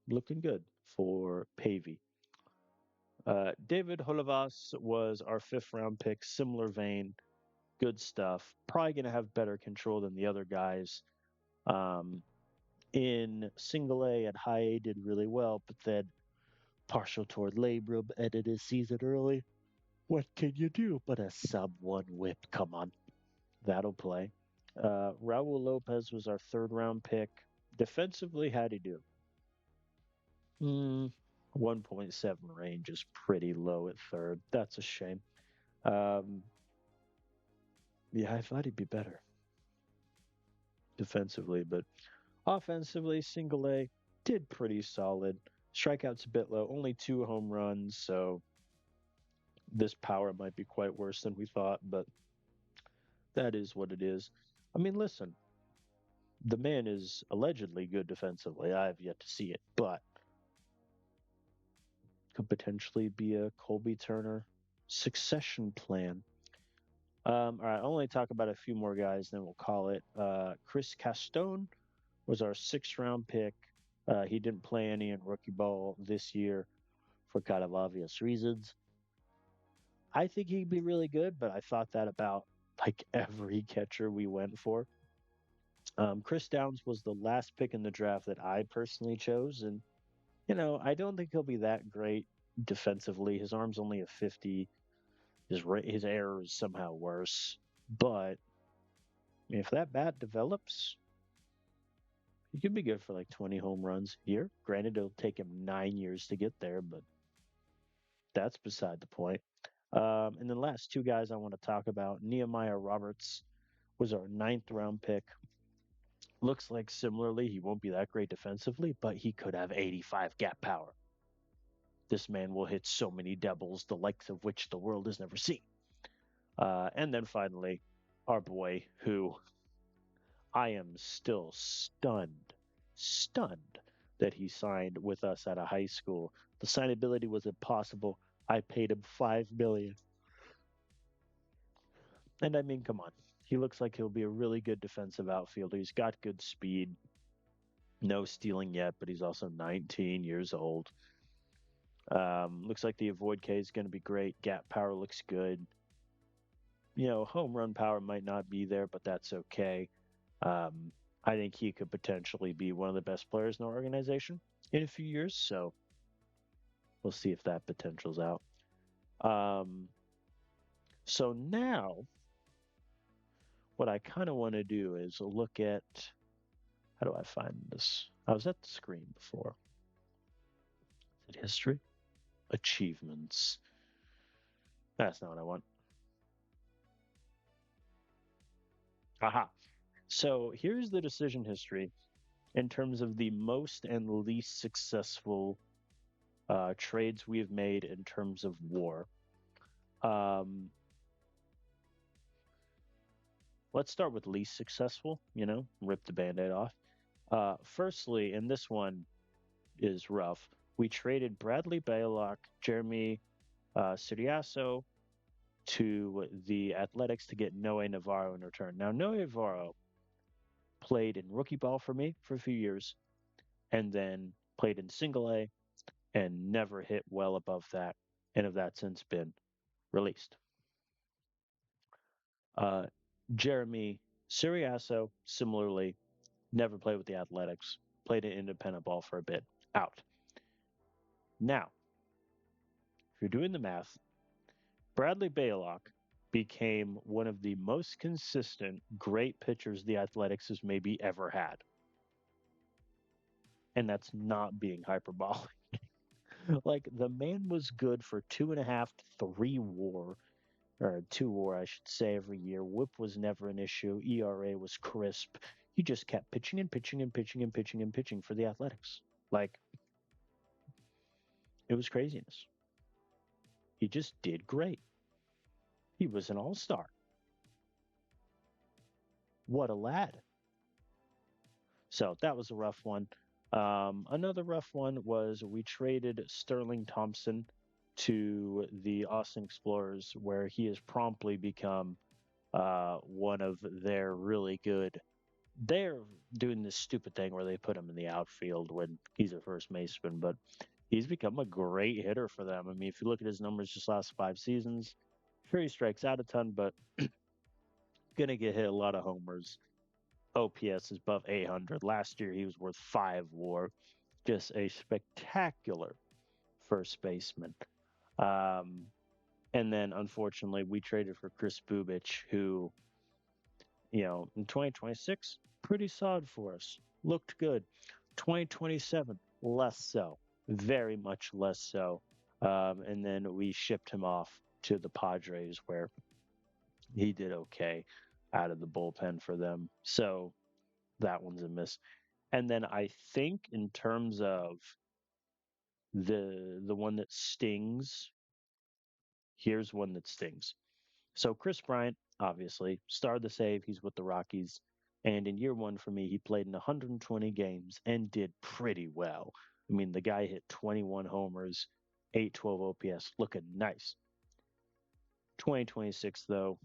looking good for Pavey. David Holovas was our fifth round pick, similar vein, good stuff. Probably going to have better control than the other guys. Um, in single A at high A did really well, but then partial toward labrum ended his season early. What can you do but a sub one whip? Come on, that'll play. Raul Lopez was our third round pick. Defensively, how'd he do? 1.7 range is pretty low at third. That's a shame. Um, yeah, I thought he'd be better defensively, but offensively, single A did pretty solid. Strikeouts a bit low, only 2 home runs, so this power might be quite worse than we thought, but that is what it is. I mean, listen, the man is allegedly good defensively. I have yet to see it, but could potentially be a Colby Turner succession plan. All right, I'll only talk about a few more guys, then we'll call it. Chris Castone was our sixth round pick. He didn't play any in rookie ball this year for kind of obvious reasons. I think he'd be really good, but I thought that about like every catcher we went for. Chris Downs was the last pick in the draft that I personally chose, and I don't think he'll be that great defensively. His arm's only a 50. His error is somehow worse, but if that bat develops, he could be good for like 20 home runs a year. Granted, it'll take him 9 years to get there, but that's beside the point. And then last two guys I want to talk about, Nehemiah Roberts was our ninth round pick. Looks like similarly he won't be that great defensively, but he could have 85 gap power. This man will hit so many doubles, the likes of which the world has never seen. And then finally, our boy, who I am still stunned that he signed with us at a high school. The signability was impossible. I paid him $5 million. And I mean, come on. He looks like he'll be a really good defensive outfielder. He's got good speed. No stealing yet, but he's also 19 years old. Looks like the avoid K is going to be great. Gap power looks good. Home run power might not be there, but that's okay. I think he could potentially be one of the best players in our organization in a few years. So we'll see if that potential's out. So now what I kind of want to do is look at how do I find this? I was at the screen before. Is it history? Achievements. That's not what I want. Aha. So here's the decision history in terms of the most and least successful trades we have made in terms of war. Um, Let's start with least successful, rip the band-aid off. Firstly, and this one is rough, we traded Bradley Baylock, Jeremy Siriaso to the Athletics to get Noe Navarro in return. Now, Noe Navarro played in rookie ball for me for a few years and then played in single A and never hit well above that, and have that since been released. Uh, Jeremy Siriaso, similarly, never played with the Athletics, played in independent ball for a bit, out. Now, if you're doing the math, Bradley Baylock became one of the most consistent, great pitchers the Athletics has maybe ever had. And that's not being hyperbolic. Like, the man was good for 2.5 to 3 WAR, or 2 WAR, I should say, every year. Whip was never an issue. ERA was crisp. He just kept pitching and pitching and pitching and pitching and pitching for the Athletics. Like, it was craziness. He just did great. He was an all-star. What a lad. So that was a rough one. Another rough one was we traded Sterling Thompson to the Austin Explorers, where he has promptly become one of their really good. They're doing this stupid thing where they put him in the outfield when he's a first baseman, but he's become a great hitter for them. I mean, if you look at his numbers just last 5 seasons, sure he strikes out a ton, but gonna get hit a lot of homers. OPS is above 800. Last year he was worth 5 WAR. Just a spectacular first baseman. Um, and then unfortunately we traded for Chris Bubich, who, in 2026, pretty solid for us. Looked good. 2027, less so. Very much less so. And then we shipped him off to the Padres, where he did okay out of the bullpen for them. So that one's a miss. And then I think in terms of the one that stings, here's one that stings. So Chris Bryant, obviously, started the save. He's with the Rockies. And in year one for me, he played in 120 games and did pretty well. I mean, the guy hit 21 homers, 812 OPS, looking nice. 2026, though,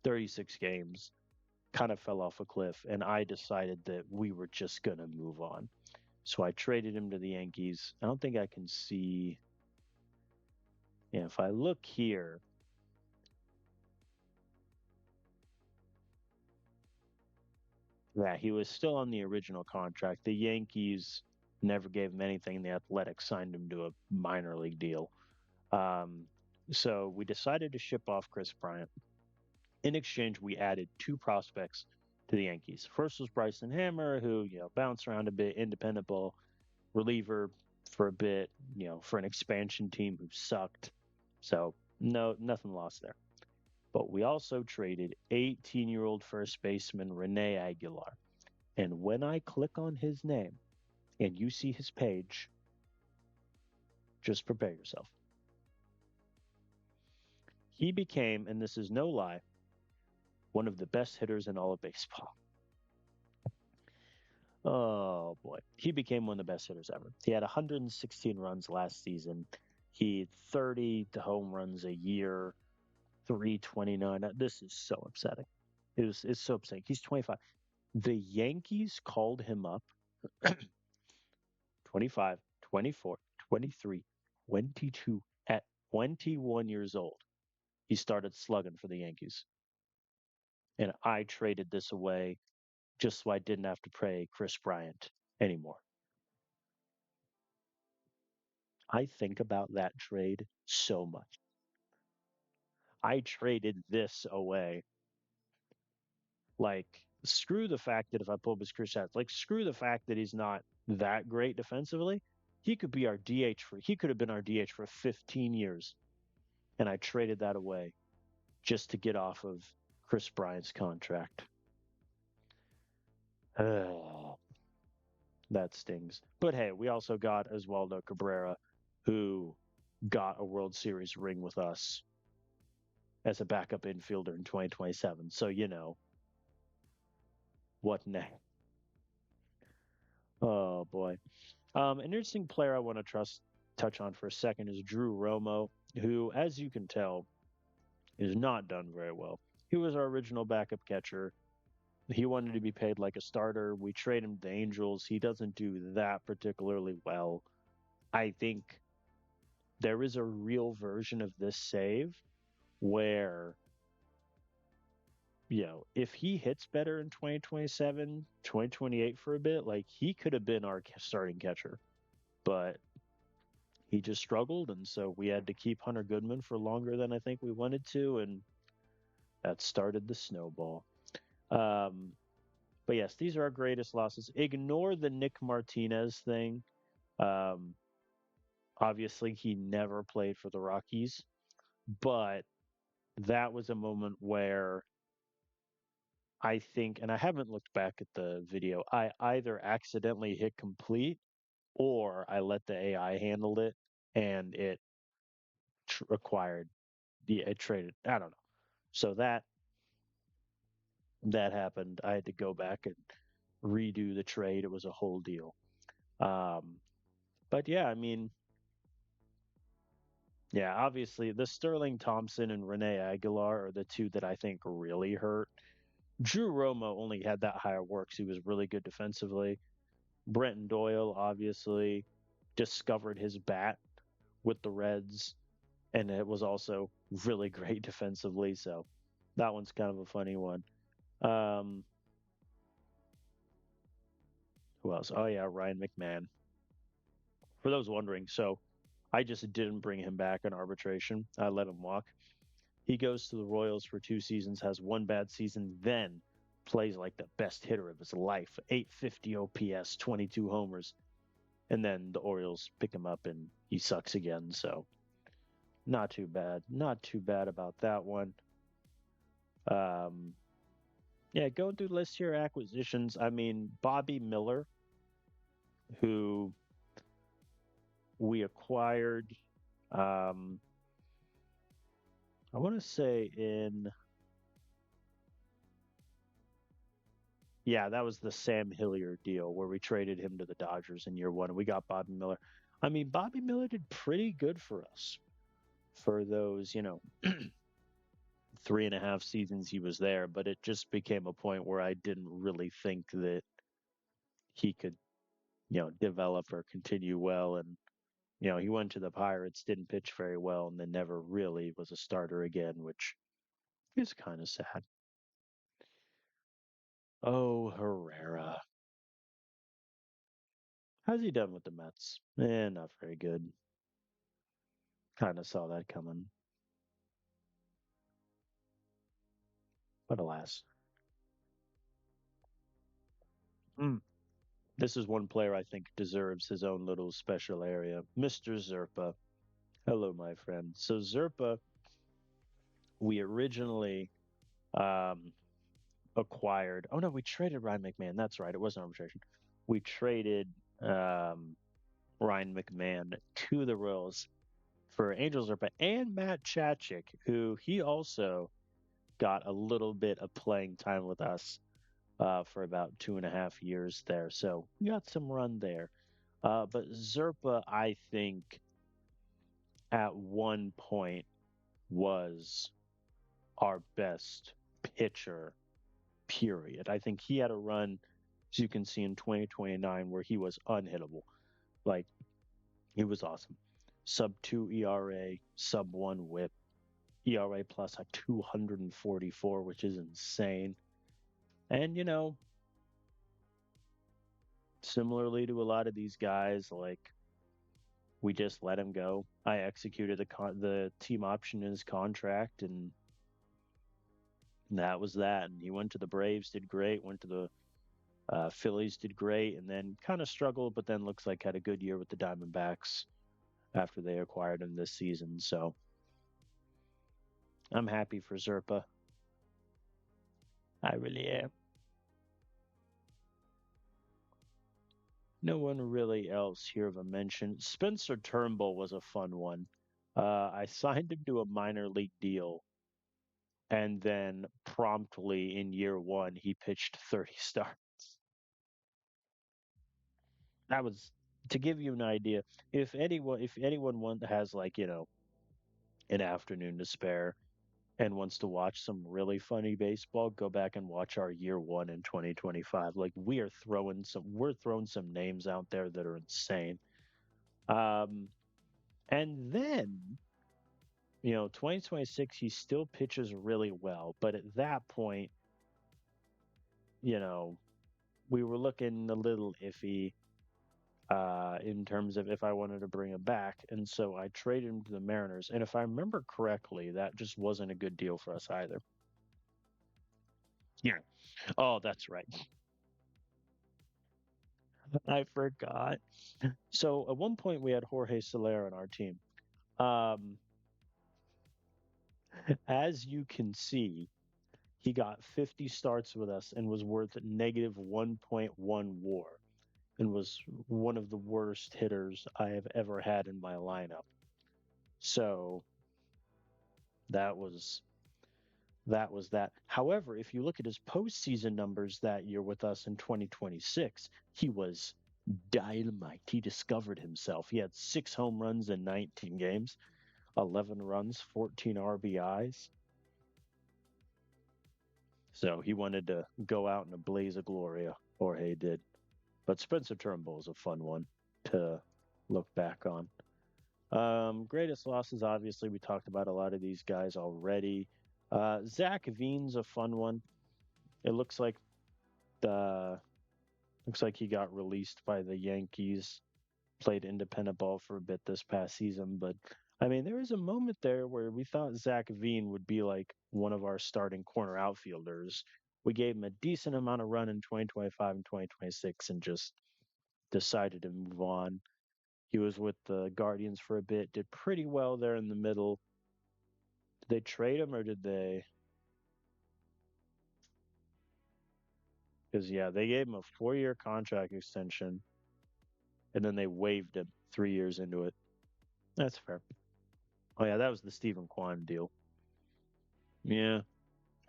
36 games, kind of fell off a cliff. And I decided that we were just going to move on. So I traded him to the Yankees. I don't think I can see. Yeah, if I look here, yeah, he was still on the original contract. The Yankees never gave him anything. The Athletics signed him to a minor league deal. Um, so we decided to ship off Chris Bryant. In exchange, we added 2 prospects to the Yankees. First was Bryson Hammer, who bounced around a bit, independent ball reliever for a bit, for an expansion team who sucked. So no, nothing lost there. But we also traded 18-year-old first baseman Rene Aguilar. And when I click on his name and you see his page, just prepare yourself. He became, and this is no lie, one of the best hitters in all of baseball. Oh boy. He became one of the best hitters ever. He had 116 runs last season. He had 30 home runs a year, 329. This is so upsetting. It's so upsetting. He's 25. The Yankees called him up 25, 24, 23, 22. At 21 years old, he started slugging for the Yankees. And I traded this away just so I didn't have to pay Chris Bryant anymore. I think about that trade so much. I traded this away. Like, screw the fact that if I pull up his Chris stats, like, screw the fact that he's not that great defensively. He could be our DH he could have been our DH for 15 years. And I traded that away just to get off of Chris Bryant's contract. Oh, that stings. But hey, we also got Oswaldo Cabrera, who got a World Series ring with us as a backup infielder in 2027. So, what next? Oh boy. An interesting player I want to touch on for a second is Drew Romo, who, as you can tell, is not done very well. He was our original backup catcher. He wanted to be paid like a starter. We trade him to the Angels. He doesn't do that particularly well. I think there is a real version of this save where, if he hits better in 2027, 2028 for a bit, like he could have been our starting catcher, but he just struggled. And so we had to keep Hunter Goodman for longer than I think we wanted to. And that started the snowball. Um, but yes, these are our greatest losses. Ignore the Nick Martinez thing. Um, Obviously, he never played for the Rockies, but that was a moment where I think, and I haven't looked back at the video, I either accidentally hit complete or I let the AI handle it and it acquired it traded. I don't know. So that happened. I had to go back and redo the trade. It was a whole deal. Um, but yeah, I mean, yeah, obviously the Sterling Thompson and Rene Aguilar are the two that I think really hurt. Drew Romo only had that higher works. He was really good defensively. Brenton Doyle obviously discovered his bat with the Reds, and it was also really great defensively. So that one's kind of a funny one. Um, who else? Oh yeah, Ryan McMahon. For those wondering, so I just didn't bring him back in arbitration. I let him walk. He goes to the Royals for 2 seasons, has one bad season, then plays like the best hitter of his life. 850 OPS, 22 homers. And then the Orioles pick him up and he sucks again. So not too bad. Not too bad about that one. Um, yeah, going through the list here, acquisitions. I mean, Bobby Miller, who we acquired, um, I want to say yeah, that was the Sam Hilliard deal where we traded him to the Dodgers in year one and we got Bobby Miller. I mean, Bobby Miller did pretty good for us for those, 3.5 seasons he was there, but it just became a point where I didn't really think that he could, develop or continue well. And, he went to the Pirates, didn't pitch very well, and then never really was a starter again, which is kind of sad. Oh, Herrera. How's he done with the Mets? Not very good. Kind of saw that coming. But alas. Mm. This is one player I think deserves his own little special area. Mr. Zerpa. Hello, my friend. So Zerpa, we originally um, acquired. Oh no, we traded Ryan McMahon. That's right. It wasn't arbitration. We traded um, Ryan McMahon to the Royals for Angel Zerpa and Matt Chachik, who he also got a little bit of playing time with us for about 2.5 years there. So we got some run there. But Zerpa, I think, at one point was our best pitcher, period. I think he had a run, as you can see in 2029, where he was unhittable. Like, he was awesome. Sub 2 ERA, sub 1 whip, ERA plus a 244, which is insane. And, similarly to a lot of these guys, like, we just let him go. I executed the team option in his contract, and that was that. And he went to the Braves, did great. Went to the Phillies, did great, and then kind of struggled, but then looks like had a good year with the Diamondbacks after they acquired him this season. So I'm happy for Zerpa. I really am. No one really else here of a mention. Spencer Turnbull was a fun one. I signed him to a minor league deal And then promptly in year one, he pitched 30 starts. That was to give you an idea. If anyone has like, an afternoon to spare and wants to watch some really funny baseball, go back and watch our year one in 2025. Like we're throwing some names out there that are insane. Um, and then 2026, he still pitches really well, but at that point, you know, we were looking a little iffy in terms of if I wanted to bring him back, and so I traded him to the Mariners. And if I remember correctly, that just wasn't a good deal for us either. Yeah. Oh, that's right. I forgot. So at one point we had Jorge Soler on our team. Um, as you can see, he got 50 starts with us and was worth negative 1.1 WAR and was one of the worst hitters I have ever had in my lineup. So that was that. However, if you look at his postseason numbers that year with us in 2026, he was dynamite. He discovered himself. He had 6 home runs in 19 games, 11 runs, 14 RBIs. So he wanted to go out in a blaze of glory, Jorge did. But Spencer Turnbull is a fun one to look back on. Greatest losses, obviously, we talked about a lot of these guys already. Zach Veen's a fun one. It looks like he got released by the Yankees, played independent ball for a bit this past season, but I mean, there was a moment there where we thought Zach Veen would be like one of our starting corner outfielders. We gave him a decent amount of run in 2025 and 2026 and just decided to move on. He was with the Guardians for a bit, did pretty well there in the middle. Did they trade him or did they? Because, yeah, they gave him a 4-year contract extension and then they waived him 3 years into it. That's fair. Oh, yeah, that was the Stephen Kwan deal. Yeah.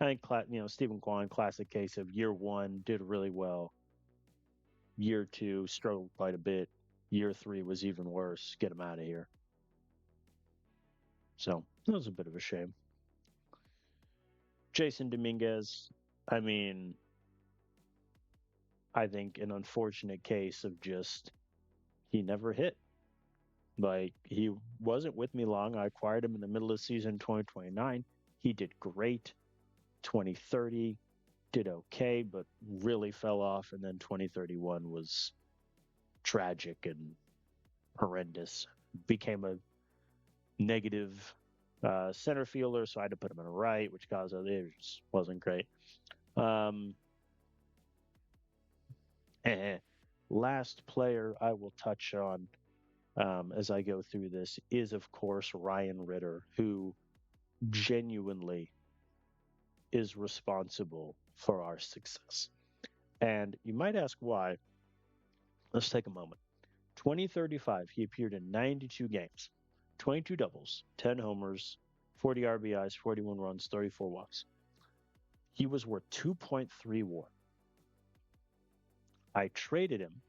I think, Stephen Kwan, classic case of year one, did really well. Year two, struggled quite a bit. Year three was even worse. Get him out of here. So that was a bit of a shame. Jason Dominguez, I mean, I think an unfortunate case of just he never hit. Like he wasn't with me long. I acquired him in the middle of the season 2029. He did great. 2030 did okay, but really fell off. And then 2031 was tragic and horrendous. Became a negative center fielder, so I had to put him in a right, which caused it just wasn't great. Um, Last player I will touch on as I go through this is, of course, Ryan Ritter, who genuinely is responsible for our success. And you might ask why. Let's take a moment. 2035, he appeared in 92 games, 22 doubles, 10 homers, 40 RBIs, 41 runs, 34 walks. He was worth 2.3 WAR. I traded him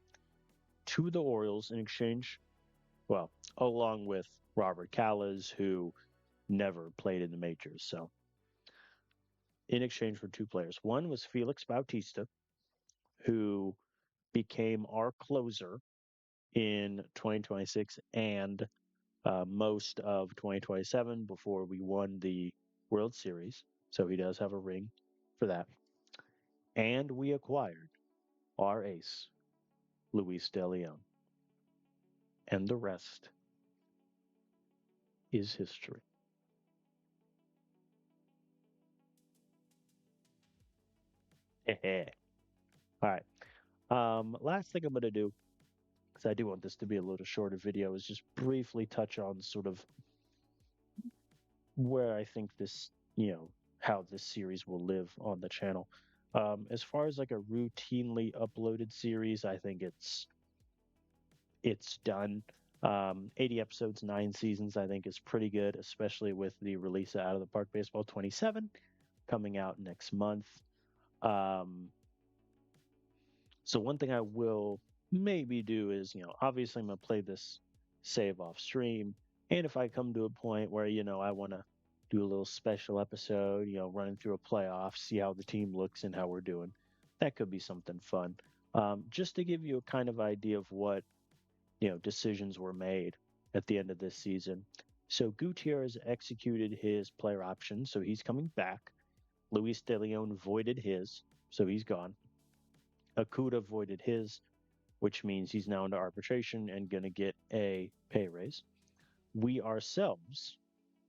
to the Orioles in exchange, well, along with Robert Callas, who never played in the majors. So, in exchange for 2 players, one was Felix Bautista, who became our closer in 2026 and most of 2027 before we won the World Series. So he does have a ring for that. And we acquired our ace, Luis De Leon. And the rest is history. All right. Last thing I'm going to do, because I do want this to be a little shorter video, is just briefly touch on sort of where I think this, how this series will live on the channel. As far as like a routinely uploaded series, I think it's done. 80 episodes, 9 seasons, I think is pretty good, especially with the release of Out of the Park Baseball 27. coming out next month. Um, so one thing I will maybe do is, obviously I'm gonna play this save off stream, and if I come to a point where I want to do a little special episode, running through a playoff, see how the team looks and how we're doing, that could be something fun. Just to give you a kind of idea of what decisions were made at the end of this season. So Gutierrez executed his player option, so he's coming back. Luis De Leon voided his, so he's gone. Akuda voided his, which means he's now into arbitration and going to get a pay raise. We ourselves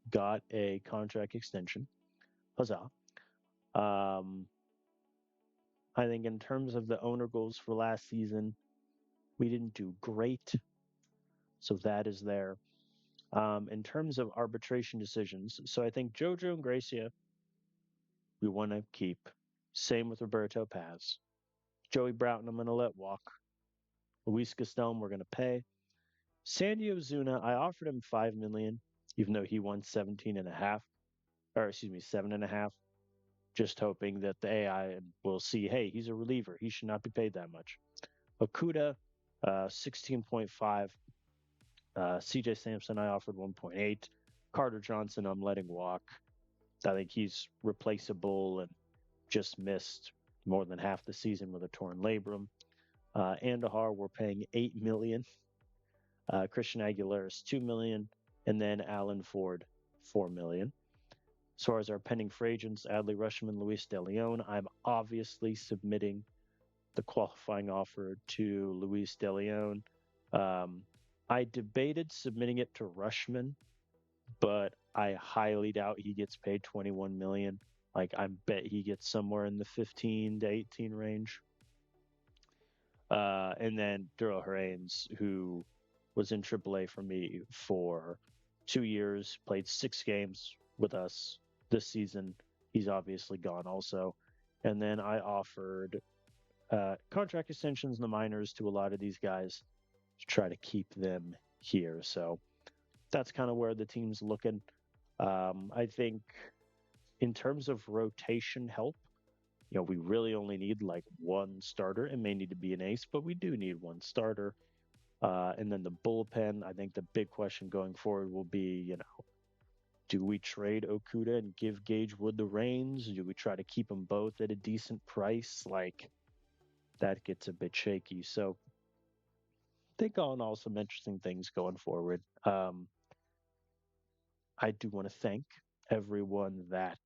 got a contract extension. Huzzah. Um, I think in terms of the owner goals for last season, we didn't do great. So that is there. In terms of arbitration decisions, so I think Jojo and Gracia, we want to keep. Same with Roberto Paz. Joey Broughton, I'm going to let walk. Luis Gastelum, we're going to pay. Sandy Ozuna, I offered him 5 million, even though he won 17 and a half, or excuse me, 7.5. Just hoping that the AI will see, hey, he's a reliever. He should not be paid that much. Okuda, 16.5. CJ Sampson, I offered 1.8. Carter Johnson, I'm letting walk. I think he's replaceable and just missed more than half the season with a torn labrum. Andahar, we're paying 8 million. Christian Aguilera is 2 million, and then Alan Ford, 4 million. As far as our pending free agents, Adley Rutschman, Luis De Leon, I'm obviously submitting the qualifying offer to Luis De Leon. I debated submitting it to Rutschman, but I highly doubt he gets paid 21 million. Like I bet he gets somewhere in the 15 to 18 range. And then Daryl Haranes, who was in AAA for me for 2 years, played 6 games with us this season. He's obviously gone also. And then I offered contract extensions in the minors to a lot of these guys to try to keep them here. So that's kind of where the team's looking. I think in terms of rotation help, we really only need like one starter. It may need to be an ace, but we do need one starter. And then the bullpen, I think the big question going forward will be, do we trade Okuda and give Gage Wood the reins? Do we try to keep them both at a decent price? Like, that gets a bit shaky. So, I think all in all, some interesting things going forward. I do want to thank everyone that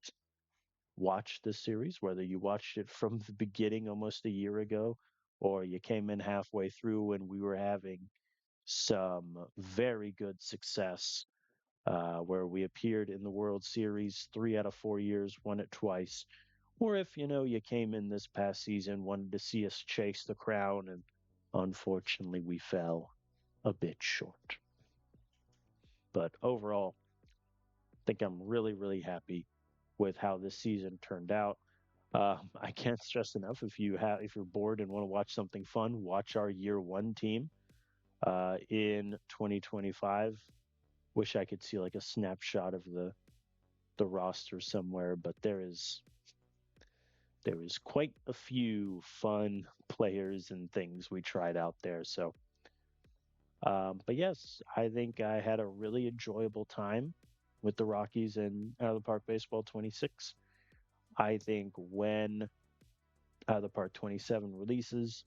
watched this series, whether you watched it from the beginning almost a year ago, or you came in halfway through when we were having some very good success where we appeared in the World Series 3 out of 4 years, won it twice. Or if you came in this past season, wanted to see us chase the crown, and unfortunately we fell a bit short. But overall, I think I'm really, really happy with how this season turned out. I can't stress enough if you're bored and want to watch something fun, watch our year one team in 2025. Wish I could see like a snapshot of the roster somewhere, but there is quite a few fun players and things we tried out there. So, but yes, I think I had a really enjoyable time with the Rockies and Out of the Park Baseball 26. I think when Out of the Park 27 releases,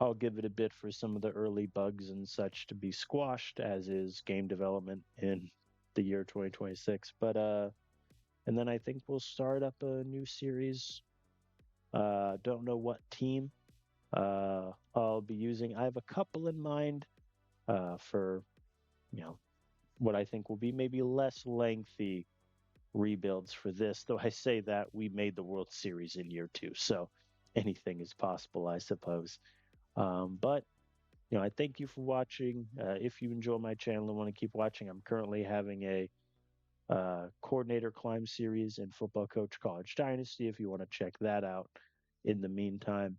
I'll give it a bit for some of the early bugs and such to be squashed, as is game development in the year 2026. But and then I think we'll start up a new series. Don't know what team I'll be using. I have a couple in mind for what I think will be maybe less lengthy rebuilds for this. Though I say that we made the World Series in year two, so anything is possible, I suppose. But I thank you for watching. If you enjoy my channel and want to keep watching, I'm currently having a coordinator climb series in Football Coach College Dynasty. If you want to check that out in the meantime,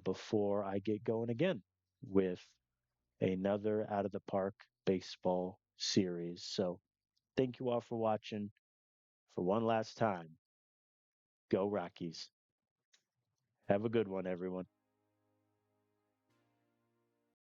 before I get going again with another Out of the Park baseball series. So thank you all for watching for one last time. Go Rockies. Have a good one, everyone.